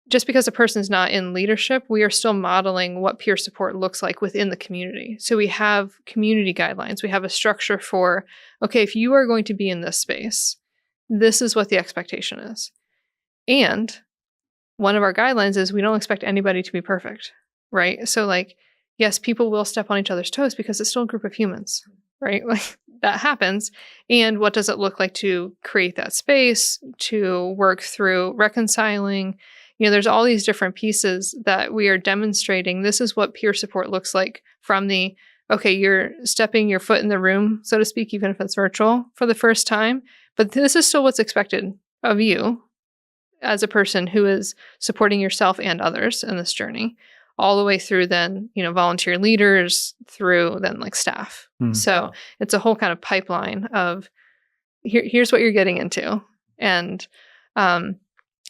S2: just because a person's not in leadership, we are still modeling what peer support looks like within the community. So we have community guidelines. We have a structure for, okay, if you are going to be in this space, this is what the expectation is. And one of our guidelines is we don't expect anybody to be perfect, right? So like, yes, people will step on each other's toes because it's still a group of humans, right? Like that happens. And what does it look like to create that space, to work through reconciling? There's all these different pieces that we are demonstrating. This is what peer support looks like from the, okay, you're stepping your foot in the room, so to speak, even if it's virtual for the first time. But this is still what's expected of you as a person who is supporting yourself and others in this journey, all the way through then, volunteer leaders, through then like staff. So it's a whole kind of pipeline of here's what you're getting into. And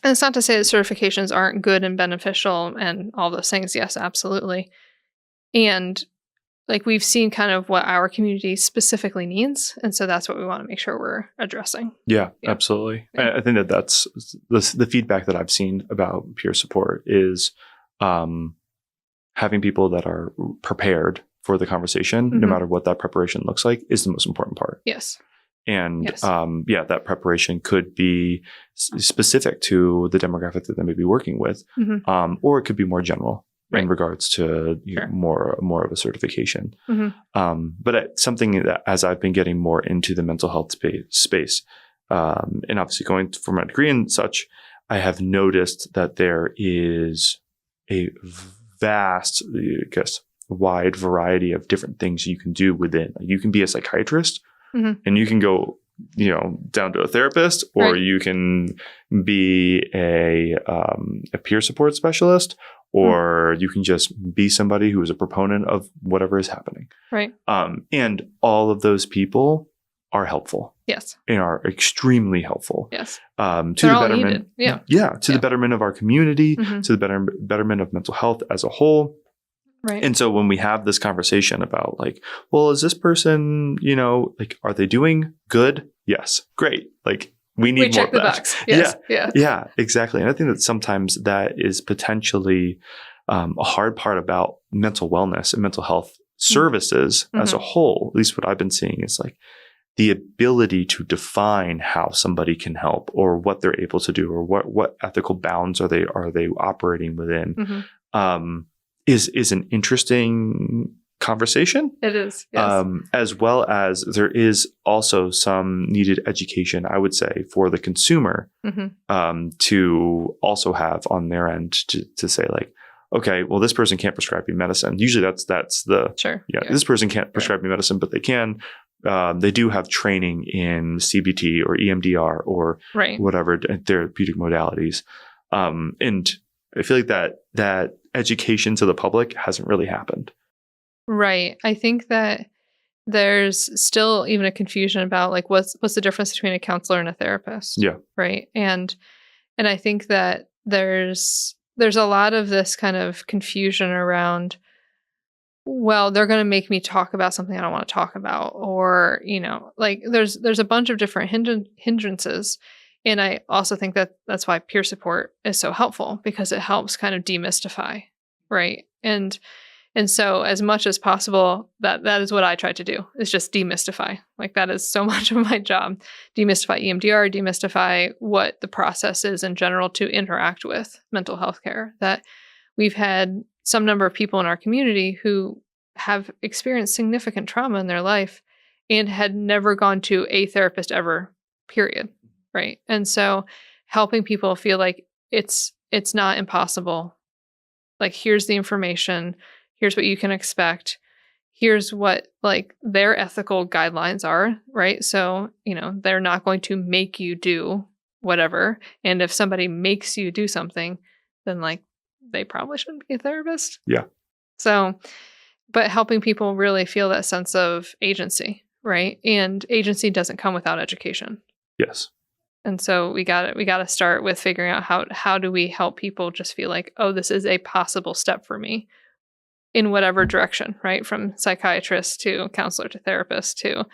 S2: it's not to say that certifications aren't good and beneficial and all those things. Yes, absolutely. And like we've seen kind of what our community specifically needs. And so that's what we want to make sure we're addressing.
S1: Yeah. Absolutely. I think that's the feedback that I've seen about peer support is having people that are prepared for the conversation, no matter what that preparation looks like, is the most important part.
S2: Yes.
S1: And that preparation could be specific to the demographic that they may be working with, or it could be more general in regards to more of a certification. But something that as I've been getting more into the mental health space, and obviously going for my degree and such, I have noticed that there is a vast, wide variety of different things you can do within. You can be a psychiatrist. And you can go, down to a therapist, or you can be a peer support specialist, or you can just be somebody who is a proponent of whatever is happening.
S2: Right.
S1: And all of those people are helpful.
S2: Yes.
S1: And are extremely helpful.
S2: Yes.
S1: To the betterment.
S2: Needed.
S1: To the betterment of our community, to the betterment of mental health as a whole.
S2: Right.
S1: And so when we have this conversation about like, well, is this person, are they doing good? Yes. Great. Like we need more
S2: check the box. Yes.
S1: Yeah, exactly. And I think that sometimes that is potentially a hard part about mental wellness and mental health services as a whole. At least what I've been seeing is like the ability to define how somebody can help, or what they're able to do, or what ethical bounds are they operating within. Is an interesting conversation.
S2: It is, yes.
S1: As well as there is also some needed education, I would say, for the consumer to also have on their end to say like, okay, well, this person can't prescribe me medicine. Usually that's the, this person can't prescribe me medicine, but they can. They do have training in CBT or EMDR or whatever therapeutic modalities. And I feel like that education to the public hasn't really happened.
S2: Right. I think that there's still even a confusion about like what's the difference between a counselor and a therapist.
S1: Yeah.
S2: Right. And I think that there's a lot of this kind of confusion around, well, they're going to make me talk about something I don't want to talk about, or, like there's a bunch of different hindrances. And I also think that that's why peer support is so helpful, because it helps kind of demystify, right? And so as much as possible, that is what I try to do, is just demystify. Like that is so much of my job. Demystify EMDR, demystify what the process is in general to interact with mental health care. That we've had some number of people in our community who have experienced significant trauma in their life and had never gone to a therapist ever, period. Right. And so helping people feel like it's not impossible. Like, here's the information. Here's what you can expect. Here's what like their ethical guidelines are. Right. So, they're not going to make you do whatever. And if somebody makes you do something, then like they probably shouldn't be a therapist.
S1: Yeah.
S2: So but helping people really feel that sense of agency, right? And agency doesn't come without education.
S1: Yes.
S2: And so we got to start with figuring out how do we help people just feel like, oh, this is a possible step for me in whatever direction, right? From psychiatrist to counselor to therapist to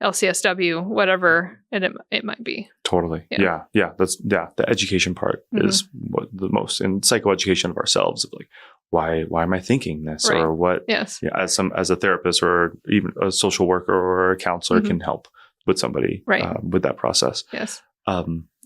S2: LCSW, whatever it might be.
S1: Totally. Yeah. The education part is what the most, in psychoeducation of ourselves, of like, why am I thinking this,
S2: Right.
S1: or what?
S2: Yes.
S1: Yeah, as a therapist or even a social worker or a counselor can help with somebody with that process.
S2: Yes.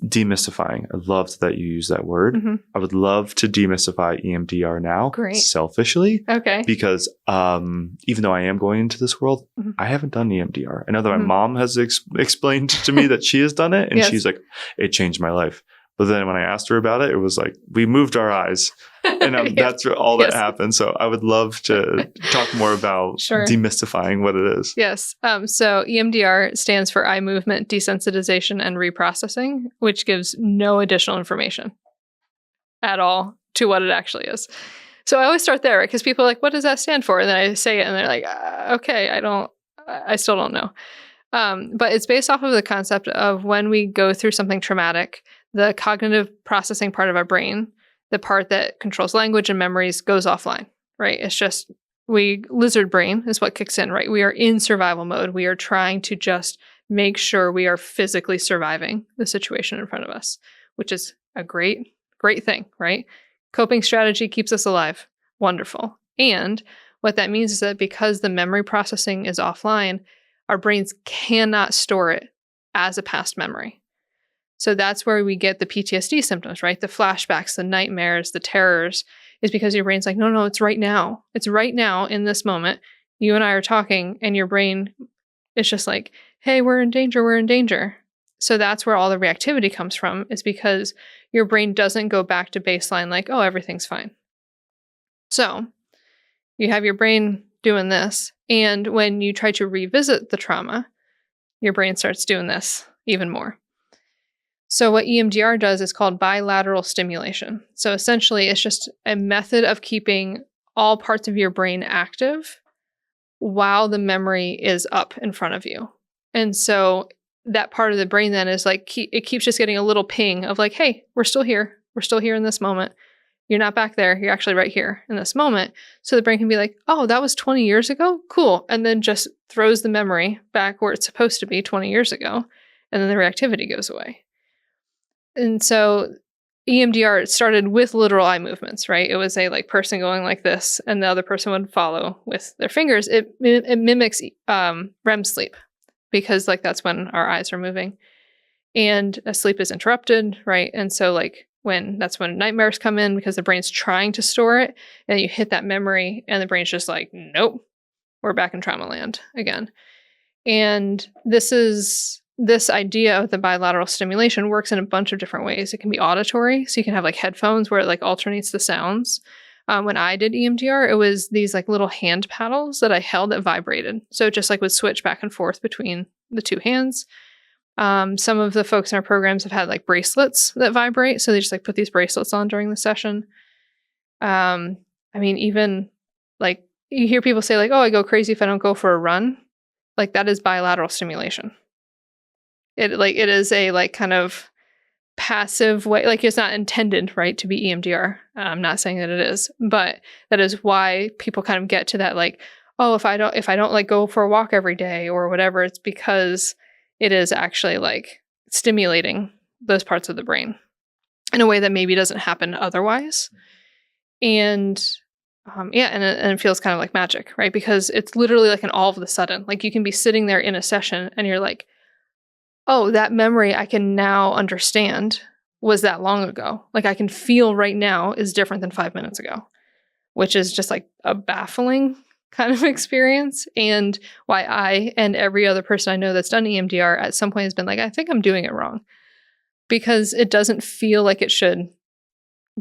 S1: Demystifying. I loved that you use that word. I would love to demystify EMDR now.
S2: Great.
S1: Selfishly.
S2: Okay.
S1: Because even though I am going into this world, I haven't done EMDR. I know that my mom has explained to me that she has done it, and she's like, it changed my life. But then when I asked her about it, it was like, we moved our eyes. And that's all that happened. So I would love to talk more about demystifying what it is.
S2: Yes. So EMDR stands for eye movement desensitization and reprocessing, which gives no additional information at all to what it actually is. So I always start there, right? Because people are like, what does that stand for? And then I say it and they're like, okay, I still don't know. But it's based off of the concept of when we go through something traumatic, the cognitive processing part of our brain, the part that controls language and memories, goes offline, right? It's just lizard brain is what kicks in, right? We are in survival mode. We are trying to just make sure we are physically surviving the situation in front of us, which is a great thing, right? Coping strategy keeps us alive. Wonderful. And what that means is that because the memory processing is offline, our brains cannot store it as a past memory. So that's where we get the PTSD symptoms, right? The flashbacks, the nightmares, the terrors, is because your brain's like, no, it's right now. It's right now in this moment. You and I are talking and your brain is just like, hey, we're in danger. So that's where all the reactivity comes from, is because your brain doesn't go back to baseline like, oh, everything's fine. So you have your brain doing this. And when you try to revisit the trauma, your brain starts doing this even more. So what EMDR does is called bilateral stimulation. So essentially, it's just a method of keeping all parts of your brain active while the memory is up in front of you. And so that part of the brain then is like, it keeps just getting a little ping of like, hey, we're still here. We're still here in this moment. You're not back there. You're actually right here in this moment. So the brain can be like, oh, that was 20 years ago? Cool. And then just throws the memory back where it's supposed to be 20 years ago. And then the reactivity goes away. And so EMDR started with literal eye movements, right? It was a person going like this, and the other person would follow with their fingers. It mimics REM sleep, because that's when our eyes are moving, and sleep is interrupted, right? And so that's when nightmares come in, because the brain's trying to store it, and you hit that memory, and the brain's just like, nope, we're back in trauma land again. And this idea of the bilateral stimulation works in a bunch of different ways. It can be auditory, so you can have headphones where it alternates the sounds. When I did EMDR, it was these little hand paddles that I held that vibrated. So it just would switch back and forth between the two hands. Some of the folks in our programs have had bracelets that vibrate, so they just put these bracelets on during the session. Even you hear people say oh, I go crazy if I don't go for a run. That is bilateral stimulation. It is a kind of passive way, it's not intended, right, to be EMDR. I'm not saying that it is, but that is why people kind of get to that oh, if I don't go for a walk every day or whatever, it's because it is actually stimulating those parts of the brain in a way that maybe doesn't happen otherwise. And and it feels kind of like magic, right? Because it's literally an all of the sudden, you can be sitting there in a session and you're like, oh, that memory I can now understand was that long ago. I can feel right now is different than 5 minutes ago, which is just a baffling kind of experience. And why I and every other person I know that's done EMDR at some point has been I think I'm doing it wrong, because it doesn't feel like it should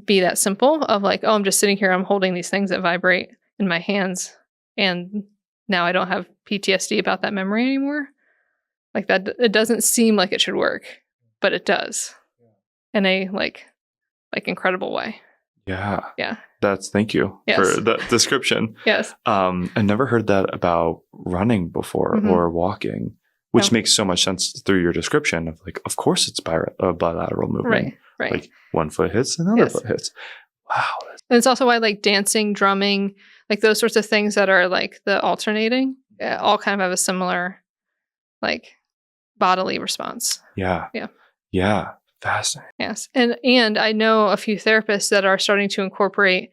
S2: be that simple of oh, I'm just sitting here, I'm holding these things that vibrate in my hands, and now I don't have PTSD about that memory anymore. That, it doesn't seem like it should work, but it does in a incredible way.
S1: Yeah.
S2: Yeah.
S1: Thank you
S2: Yes.
S1: for that description.
S2: Yes.
S1: I never heard that about running before
S2: Mhm.
S1: or walking, which
S2: No.
S1: makes so much sense through your description of like, of course it's a bilateral movement.
S2: Right.
S1: Like one foot hits, another
S2: Yes.
S1: foot hits. Wow.
S2: And it's also why like dancing, drumming, like those sorts of things that are like the alternating, all kind of have a similar like bodily response.
S1: Yeah.
S2: Yeah.
S1: Yeah. Fascinating.
S2: Yes. And I know a few therapists that are starting to incorporate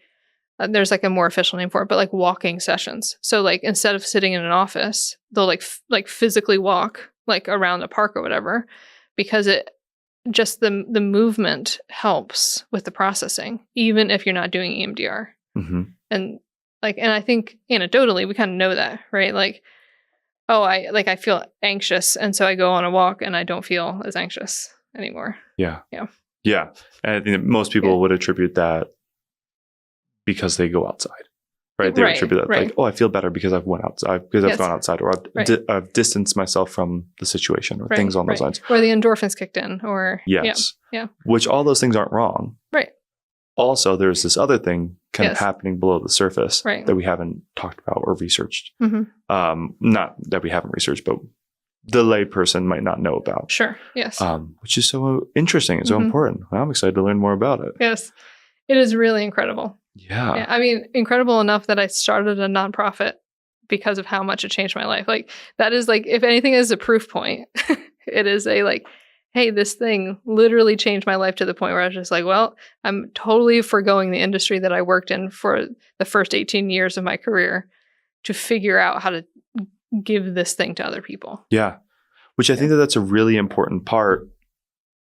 S2: there's like a more official name for it, but like walking sessions. So like instead of sitting in an office, they'll like physically walk like around a park or whatever, because it just the movement helps with the processing, even if you're not doing EMDR.
S1: Mm-hmm.
S2: And I think anecdotally we kind of know that, right? Like, oh, I feel anxious, and so I go on a walk and I don't feel as anxious anymore.
S1: Yeah.
S2: Yeah.
S1: Yeah. And I think that most people
S2: Yeah.
S1: would attribute that because they go outside, right? They would attribute that like, oh, I feel better because I've went outside, because I've gone outside, or I've distanced myself from the situation, or things on those lines.
S2: Or the endorphins kicked in, or
S1: yes.
S2: Yeah.
S1: Which all those things aren't wrong.
S2: Right.
S1: Also, there's this other thing kind of happening below the surface that we haven't talked about or researched.
S2: Mm-hmm.
S1: Not that we haven't researched, but the layperson might not know about.
S2: Sure. Yes.
S1: Which is so interesting and so important. Well, I'm excited to learn more about it.
S2: Yes. It is really incredible.
S1: Yeah.
S2: I mean, incredible enough that I started a nonprofit because of how much it changed my life. Like that is like, if anything is a proof point, it is a like, hey, this thing literally changed my life to the point where I was just like, well, I'm totally forgoing the industry that I worked in for the first 18 years of my career to figure out how to give this thing to other people.
S1: Yeah. Which I think that's a really important part,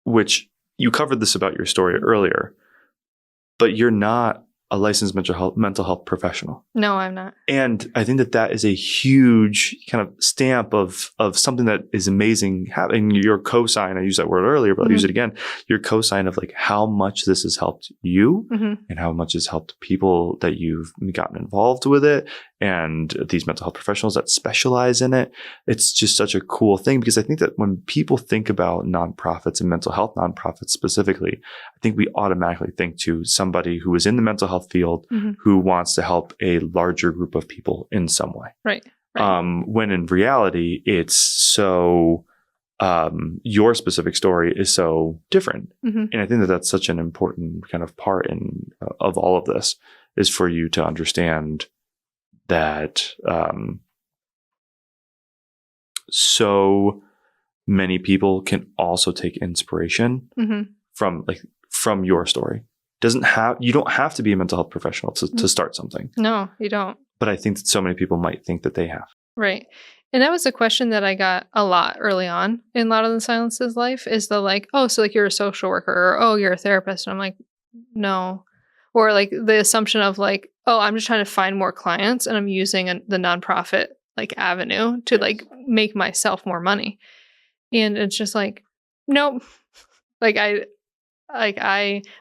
S1: which you covered this about your story earlier, but you're not a licensed mental health professional.
S2: No, I'm not.
S1: And I think that is a huge kind of stamp of something that is amazing. Having your cosign, I used that word earlier, but I'll use it again. Your cosign of like how much this has helped you and how much has helped people that you've gotten involved with it, and these mental health professionals that specialize in it. It's just such a cool thing, because I think that when people think about nonprofits and mental health nonprofits specifically, I think we automatically think to somebody who is in the mental health field who wants to help a larger group of people in some way.
S2: Right.
S1: When in reality, it's so, your specific story is so different. And I think that that's such an important kind of part of all of this, is for you to understand that so many people can also take inspiration from your story. You don't have to be a mental health professional to start something.
S2: No, you don't.
S1: But I think that so many people might think that they have.
S2: Right. And that was a question that I got a lot early on in Louder Than Silence's life, is the like, oh, so like you're a social worker, or oh, you're a therapist. And I'm like, no. Or like the assumption of like, oh, I'm just trying to find more clients and I'm using the nonprofit like avenue to like make myself more money. And it's just like, nope.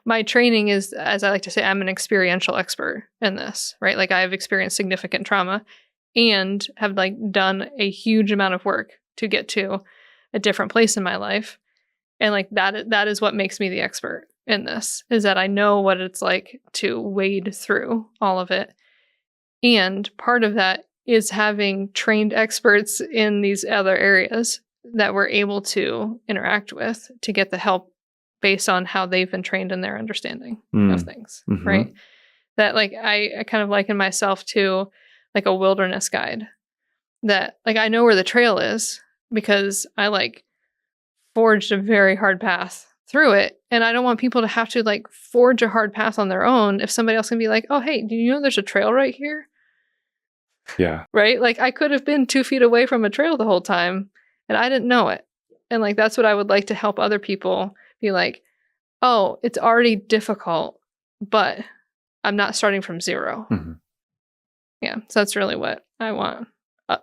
S2: My training is, as I like to say, I'm an experiential expert in this, right? Like I've experienced significant trauma and have like done a huge amount of work to get to a different place in my life. And like that is what makes me the expert in this, is that I know what it's like to wade through all of it. And part of that is having trained experts in these other areas that we're able to interact with to get the help based on how they've been trained in their understanding of things, right? That like I kind of liken myself to like a wilderness guide, that like I know where the trail is because I like forged a very hard path through it. And I don't want people to have to like forge a hard path on their own if somebody else can be like, oh, hey, do you know there's a trail right here?
S1: Yeah.
S2: Right? Like I could have been 2 feet away from a trail the whole time and I didn't know it. And like that's what I would like to help other people be like, oh, it's already difficult, but I'm not starting from zero. Yeah. So that's really what I want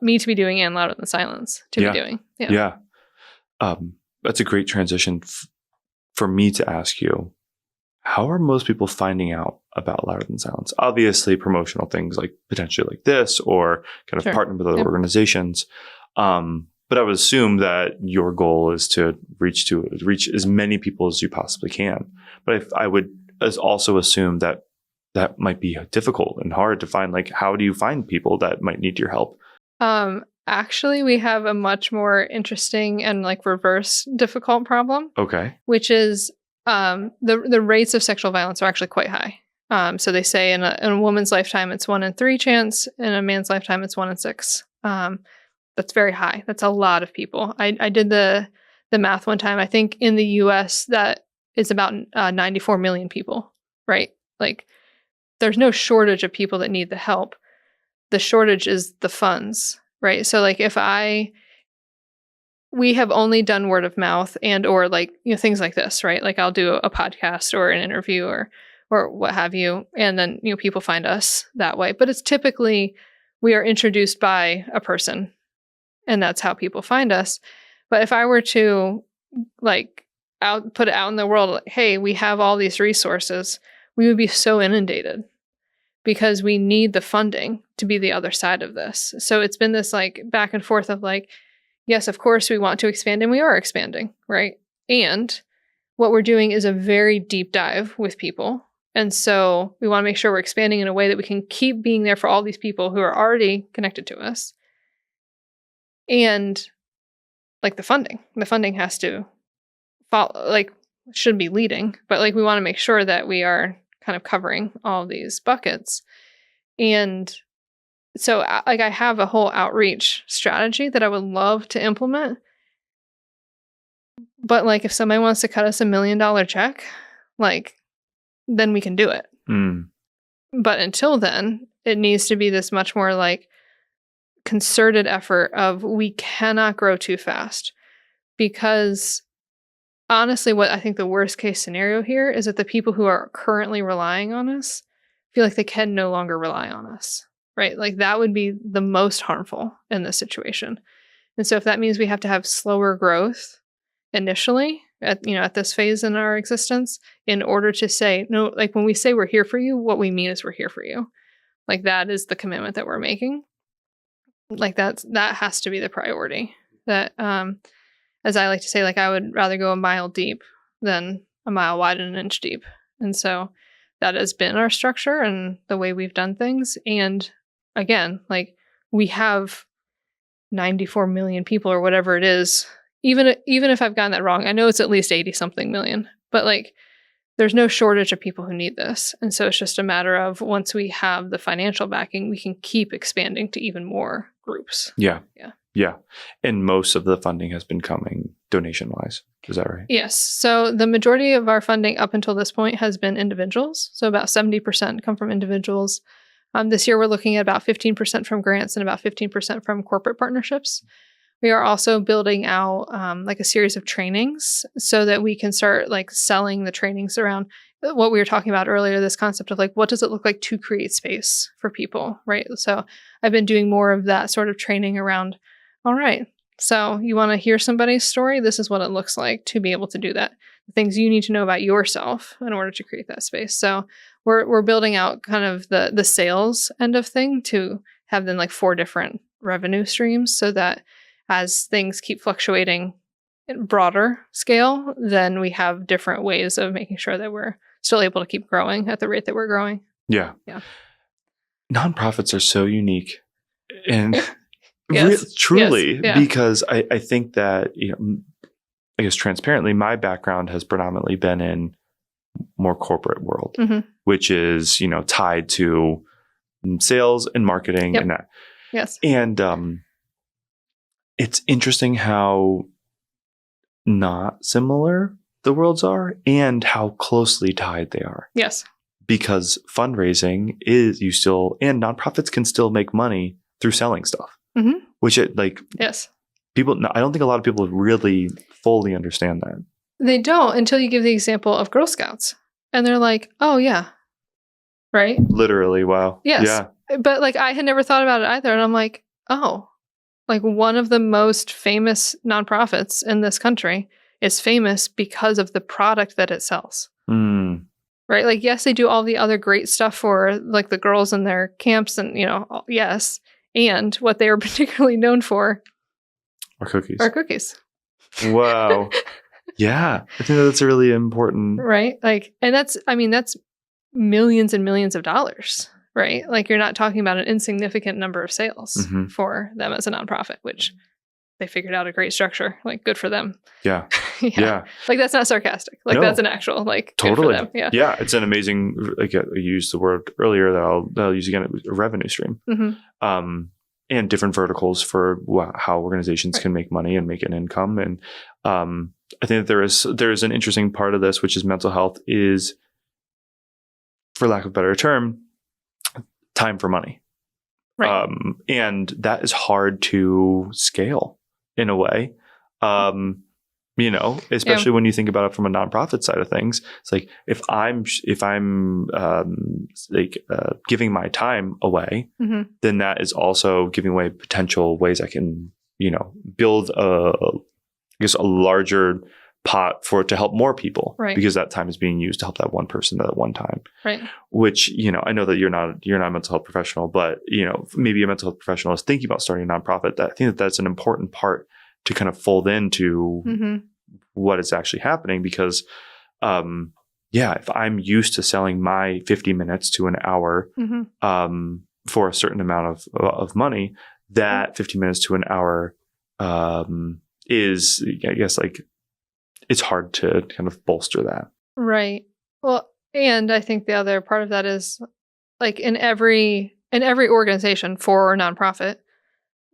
S2: me to be doing, and Louder Than Silence to be doing.
S1: Yeah. That's a great transition for me to ask you. How are most people finding out about Louder Than Silence? Obviously, promotional things like potentially like this, or kind of partner with other organizations. But I would assume that your goal is to reach as many people as you possibly can. But I would also assume that that might be difficult and hard to find. Like, how do you find people that might need your help?
S2: Actually, we have a much more interesting and like reverse difficult problem.
S1: Okay.
S2: Which is the rates of sexual violence are actually quite high. So they say in a woman's lifetime, it's 1 in 3 chance. In a man's lifetime, it's 1 in 6. That's very high. That's a lot of people. I did the math one time. I think in the U.S. that is about 94 million people, right? Like, there's no shortage of people that need the help. The shortage is the funds, right? So like we have only done word of mouth and or like, things like this, right? Like I'll do a podcast or an interview or what have you. And then, people find us that way. But it's typically we are introduced by a person and that's how people find us. But if I were to like put it out in the world, like, hey, we have all these resources, we would be so inundated because we need the funding to be the other side of this. So it's been this like back and forth of like, yes, of course we want to expand and we are expanding, right? And what we're doing is a very deep dive with people. And so we want to make sure we're expanding in a way that we can keep being there for all these people who are already connected to us. And like the funding has to follow, like should be leading, but like we want to make sure that we are kind of covering all these buckets. And so like I have a whole outreach strategy that I would love to implement. But like if somebody wants to cut us $1 million check, like then we can do it. But until then, it needs to be this much more like concerted effort of we cannot grow too fast. Because honestly, what I think the worst case scenario here is that the people who are currently relying on us feel like they can no longer rely on us, right? Like that would be the most harmful in this situation. And so if that means we have to have slower growth initially at this phase in our existence in order to say, no, like when we say we're here for you, what we mean is we're here for you. Like that is the commitment that we're making. Like that has to be the priority. That, as I like to say, like I would rather go a mile deep than a mile wide and an inch deep. And so that has been our structure and the way we've done things. And again, like we have 94 million people or whatever it is. Even if I've gotten that wrong, I know it's at least 80 something million, but like there's no shortage of people who need this. And so it's just a matter of once we have the financial backing, we can keep expanding to even more groups.
S1: Yeah. And most of the funding has been coming donation-wise. Is that right?
S2: Yes. So the majority of our funding up until this point has been individuals. So about 70% come from individuals. This year, we're looking at about 15% from grants and about 15% from corporate partnerships. We are also building out like a series of trainings so that we can start like selling the trainings around what we were talking about earlier, this concept of like, what does it look like to create space for people, right? So I've been doing more of that sort of training around, all right, so you want to hear somebody's story? This is what it looks like to be able to do that. The things you need to know about yourself in order to create that space. So we're building out kind of the sales end of thing to have then like 4 different revenue streams so that as things keep fluctuating in broader scale, then we have different ways of making sure that we're still able to keep growing at the rate that we're growing.
S1: Yeah. Nonprofits are so unique and truly, because I think that, I guess transparently, my background has predominantly been in more corporate world, which is, tied to sales and marketing and that.
S2: Yes.
S1: And it's interesting how not similar the worlds are and how closely tied they are.
S2: Yes.
S1: Because fundraising and nonprofits can still make money through selling stuff. Which people, I don't think a lot of people really fully understand that.
S2: They don't until you give the example of Girl Scouts. And they're like, oh yeah. Right?
S1: Literally, wow.
S2: Yes.
S1: Yeah.
S2: But like I had never thought about it either. And I'm like, oh, like one of the most famous nonprofits in this country is famous because of the product that it sells. Right? Like, yes, they do all the other great stuff for like the girls in their camps and, yes. And what they are particularly known for
S1: are cookies. Wow. Yeah. I think that's a really important.
S2: Right. Like, and that's millions and millions of dollars, right? Like you're not talking about an insignificant number of sales
S1: Mhm.
S2: for them as a nonprofit, which they figured out a great structure. Like good for them.
S1: Yeah.
S2: Yeah.
S1: Yeah.
S2: Like that's not sarcastic. Like
S1: No.
S2: that's an actual like
S1: Totally.
S2: good for them. Yeah.
S1: Yeah. It's an amazing, like I used the word earlier that I'll use again, a revenue stream.
S2: Mm-hmm.
S1: And different verticals for how organizations
S2: Right.
S1: can make money and make an income. And I think that there is an interesting part of this, which is mental health is, for lack of a better term, time for money.
S2: Right.
S1: And that is hard to scale in a way. Especially when you think about it from a nonprofit side of things. It's like if I'm giving my time away,
S2: Mm-hmm.
S1: then that is also giving away potential ways I can, build a larger pot to help more people,
S2: Right.
S1: because that time is being used to help that one person at one time.
S2: Right.
S1: Which, I know that you're not a mental health professional, but maybe a mental health professional is thinking about starting a nonprofit. I think that's an important part to kind of fold into
S2: Mm-hmm.
S1: what is actually happening, because if I'm used to selling my 50 minutes to an hour
S2: Mm-hmm.
S1: for a certain amount of money, that 50 minutes to an hour is, I guess, like, it's hard to kind of bolster that.
S2: Right. Well, and I think the other part of that is like in every organization for a nonprofit,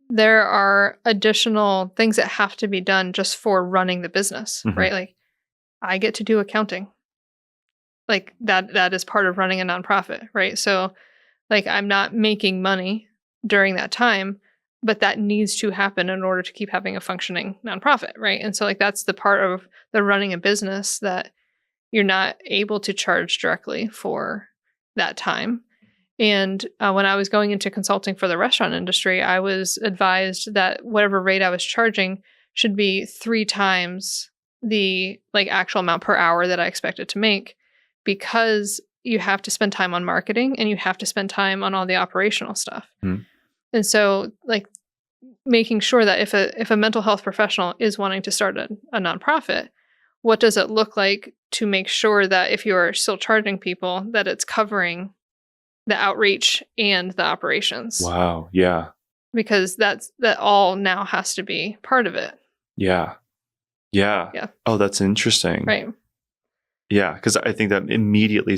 S2: there are additional things that have to be done just for running the business,
S1: Mhm.
S2: right? Like I get to do accounting. Like that is part of running a nonprofit, right? So like I'm not making money during that time, but that needs to happen in order to keep having a functioning nonprofit, right? And so like that's the part of the running a business that you're not able to charge directly for that time. And when I was going into consulting for the restaurant industry, I was advised that whatever rate I was charging should be 3 times the like actual amount per hour that I expected to make, because you have to spend time on marketing and you have to spend time on all the operational stuff.
S1: Mhm.
S2: And so like making sure that if a mental health professional is wanting to start a nonprofit, what does it look like to make sure that if you are still charging people, that it's covering the outreach and the operations?
S1: Wow. Yeah.
S2: Because that all now has to be part of it.
S1: Yeah. Yeah.
S2: Yeah.
S1: Oh, that's interesting.
S2: Right.
S1: Yeah. Because I think that immediately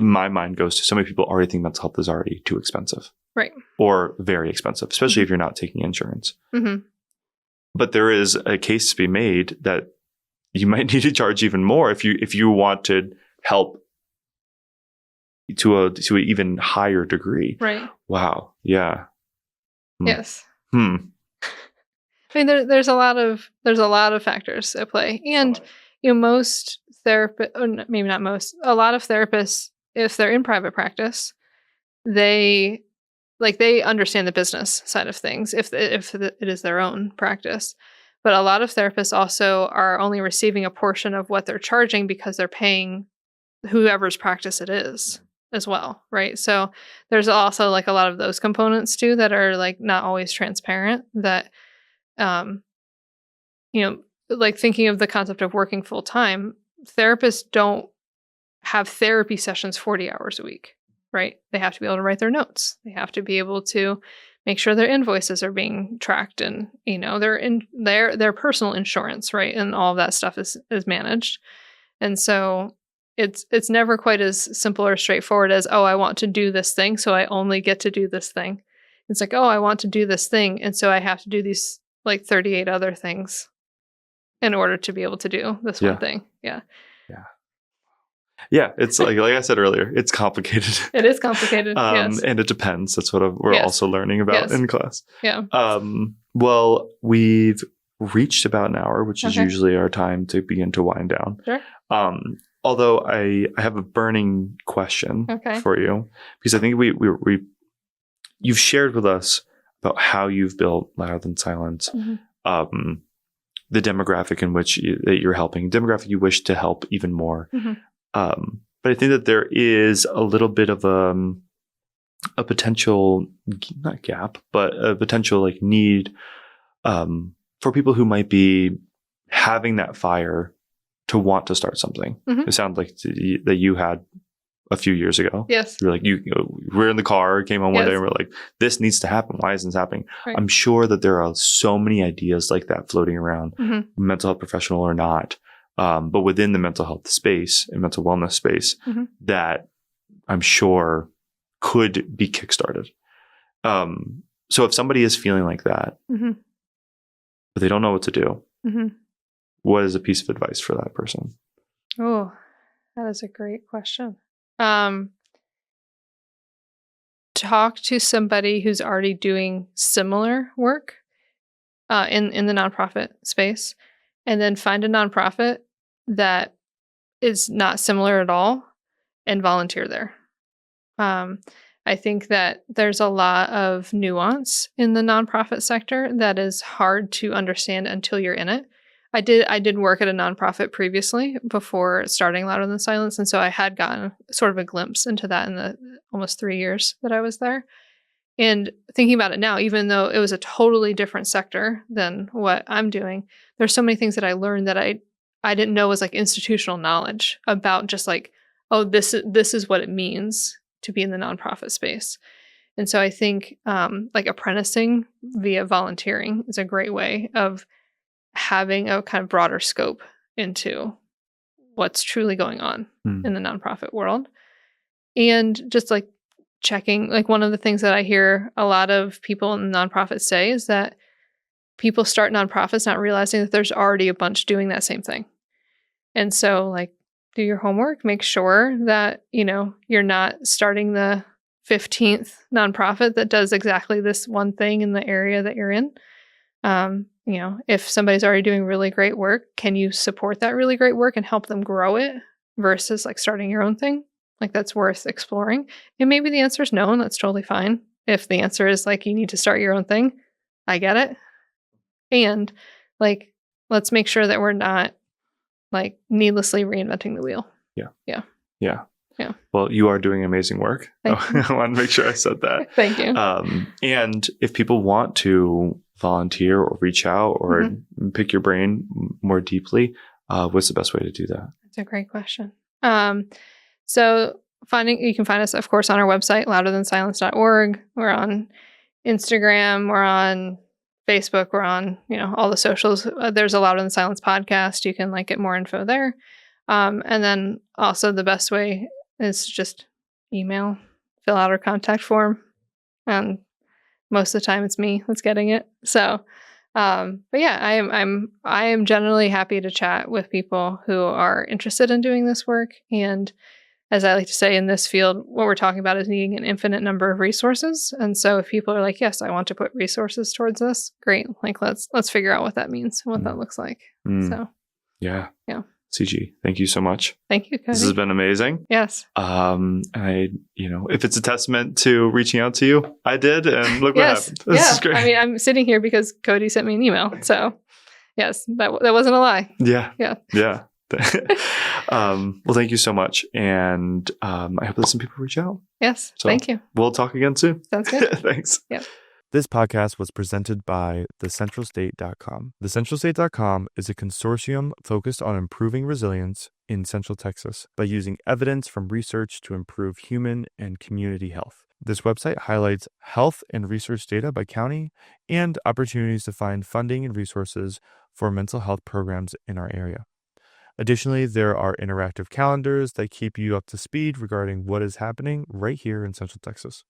S1: my mind goes to so many people already think mental health is already too expensive.
S2: Right.
S1: Or very expensive, especially if you're not taking insurance.
S2: Mm-hmm.
S1: But there is a case to be made that you might need to charge even more if you want to help to an even higher degree.
S2: Right.
S1: Wow. Yeah.
S2: Yes.
S1: Hmm.
S2: I mean, there's a lot of factors at play, and most therapists, maybe not most, a lot of therapists, if they're in private practice, they understand the business side of things if it is their own practice. But a lot of therapists also are only receiving a portion of what they're charging because they're paying whoever's practice it is as well, right? So there's also like a lot of those components too that are like not always transparent, that like thinking of the concept of working full time, therapists don't have therapy sessions 40 hours a week, right? They have to be able to write their notes. They have to be able to make sure their invoices are being tracked, and their personal insurance, right? And all of that stuff is managed. And so it's never quite as simple or straightforward as, oh, I want to do this thing, so I only get to do this thing. It's like, oh, I want to do this thing, and so I have to do these like 38 other things in order to be able to do this one thing. Yeah.
S1: Yeah. Yeah. It's like I said earlier, it's complicated.
S2: It is complicated. Yes.
S1: And it depends. That's what we're also learning about in class.
S2: Yeah.
S1: Well, we've reached about an hour, which is
S2: Okay.
S1: usually our time to begin to wind down.
S2: Sure.
S1: Although I have a burning question for you, because I think you've shared with us about how you've built Louder Than Silence,
S2: Mm-hmm.
S1: the demographic in which that you're helping, demographic you wish to help even more.
S2: Mm-hmm.
S1: But I think that there is a little bit of a potential, not gap, but a potential like need for people who might be having that fire to want to start something.
S2: Mm-hmm.
S1: It sounds like that you had a few years ago.
S2: Yes.
S1: You're like, we're in the car, came home one day,
S2: Yes.
S1: and we're like, this needs to happen. Why isn't this happening?
S2: Right.
S1: I'm sure that there are so many ideas like that floating around, mental health professional or not, but within the mental health space and mental wellness space, that I'm sure could be kickstarted. So if somebody is feeling like that, but they don't know what to do, what is a piece of advice for that person?
S2: Oh, that is a great question. Talk to somebody who's already doing similar work in the nonprofit space, and then find a nonprofit that is not similar at all and volunteer there. I think that there's a lot of nuance in the nonprofit sector that is hard to understand until you're in it. I did work at a nonprofit previously before starting Louder Than Silence, and so I had gotten sort of a glimpse into that in the almost 3 years that I was there. And thinking about it now, even though it was a totally different sector than what I'm doing, there's so many things that I learned that I didn't know was like institutional knowledge about just like, oh, this is what it means to be in the nonprofit space. And so I think like apprenticing via volunteering is a great way of having a kind of broader scope into what's truly going on in the nonprofit world. And just like checking, like one of the things that I hear a lot of people in nonprofits say is that people start nonprofits not realizing that there's already a bunch doing that same thing. And so like do your homework, make sure that, you're not starting the 15th nonprofit that does exactly this one thing in the area that you're in. If somebody's already doing really great work, can you support that really great work and help them grow it versus like starting your own thing? Like that's worth exploring. And maybe the answer is no, and that's totally fine. If the answer is like, you need to start your own thing, I get it. And like, let's make sure that we're not like needlessly reinventing the wheel. Yeah.
S1: Well, you are doing amazing work. I want to make sure I said that.
S2: Thank you.
S1: And if people want to volunteer or reach out or pick your brain more deeply, what's the best way to do that?
S2: That's a great question. So you can find us, of course, on our website, louderthansilence.org. We're on Instagram. We're on Facebook. We're on, all the socials. There's a Louder Than Silence podcast. You can get more info there. And then also the best way is just email, fill out our contact form. And most of the time it's me that's getting it. So, but yeah, I am generally happy to chat with people who are interested in doing this work. And as I like to say in this field, what we're talking about is needing an infinite number of resources. And so if people are like, yes, I want to put resources towards this, great. Like, let's figure out what that means and what that looks like. So,
S1: yeah.
S2: Yeah.
S1: Ciji, thank you so much.
S2: Thank you, Cody.
S1: This has been amazing.
S2: Yes.
S1: If it's a testament to reaching out to you, I did, and look what happened. This is great.
S2: I mean, I'm sitting here because Cody sent me an email. So, yes, that wasn't a lie.
S1: Yeah.
S2: Yeah.
S1: Well, thank you so much, and I hope that some people reach out.
S2: Yes.
S1: So
S2: thank you.
S1: We'll talk again soon.
S2: Sounds good.
S1: Thanks.
S2: Yeah.
S1: This podcast was presented by TheCentralState.com. TheCentralState.com is a consortium focused on improving resilience in Central Texas by using evidence from research to improve human and community health. This website highlights health and research data by county and opportunities to find funding and resources for mental health programs in our area. Additionally, there are interactive calendars that keep you up to speed regarding what is happening right here in Central Texas.